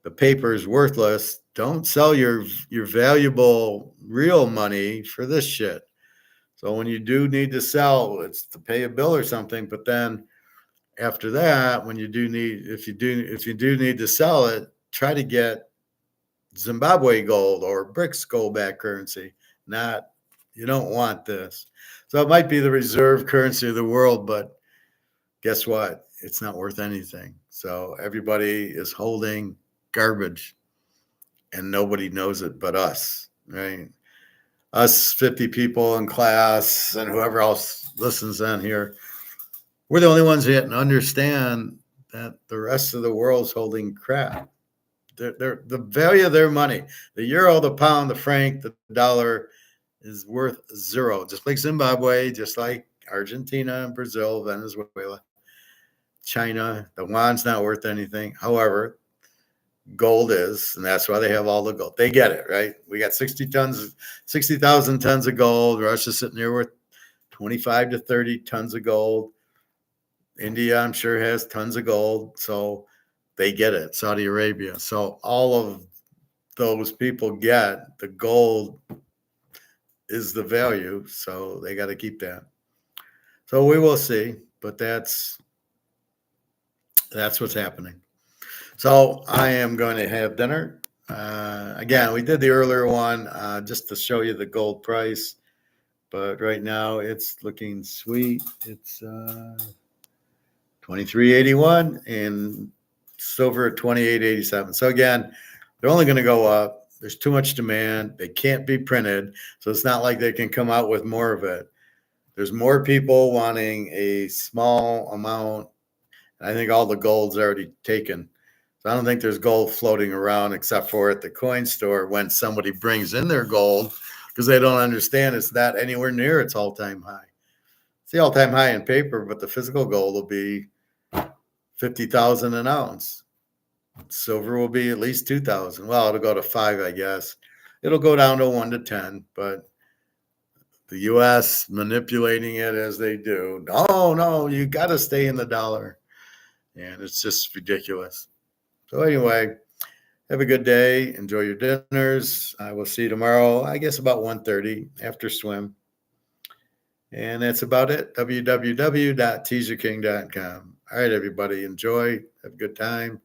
The paper is worthless. don't sell your valuable real money for this shit. So when you do need to sell, it's to pay a bill or something. But then after that, when you do need, if you do need to sell it, try to get Zimbabwe gold or BRICS gold back currency. Not, you don't want this. So it might be the reserve currency of the world, but guess what? It's not worth anything. So everybody is holding garbage and nobody knows it but us, right? Us 50 people in class and whoever else listens in here, we're the only ones that understand that the rest of the world's holding crap. They're the value of their money, the euro, the pound, the franc, the dollar is worth zero. Just like Zimbabwe, just like Argentina and Brazil, Venezuela, China. The yuan's not worth anything. However, gold is, and that's why they have all the gold. They get it, right? We got 60,000 tons of gold. Russia's sitting there with 25 to 30 tons of gold. India, I'm sure, has tons of gold. So they get it. Saudi Arabia. So all of those people get the gold is the value. So they got to keep that. So we will see, but that's what's happening. So I am going to have dinner. Again, we did the earlier one just to show you the gold price, but right now it's looking sweet. It's 23.81 and silver at 28.87. So again, they're only going to go up. There's too much demand. They can't be printed, so it's not like they can come out with more of it. There's more people wanting a small amount. I think all the gold's already taken. So I don't think there's gold floating around except for at the coin store when somebody brings in their gold because they don't understand it's not anywhere near its all-time high. It's the all-time high in paper, but the physical gold will be 50,000 an ounce. Silver will be at least 2,000. Well, it'll go to 5, I guess. It'll go down to 1 to 10, but the U.S. manipulating it as they do. No, you got to stay in the dollar. And it's just ridiculous. So anyway, have a good day. Enjoy your dinners. I will see you tomorrow, I guess about 1:30 after swim. And that's about it. www.teaserking.com. All right, everybody, enjoy. Have a good time.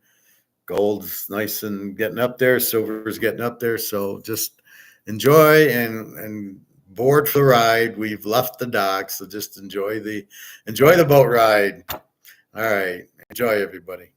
Gold's nice and getting up there. Silver's getting up there. So just enjoy and board for the ride. We've left the dock, so just enjoy the boat ride. All right. Enjoy, everybody.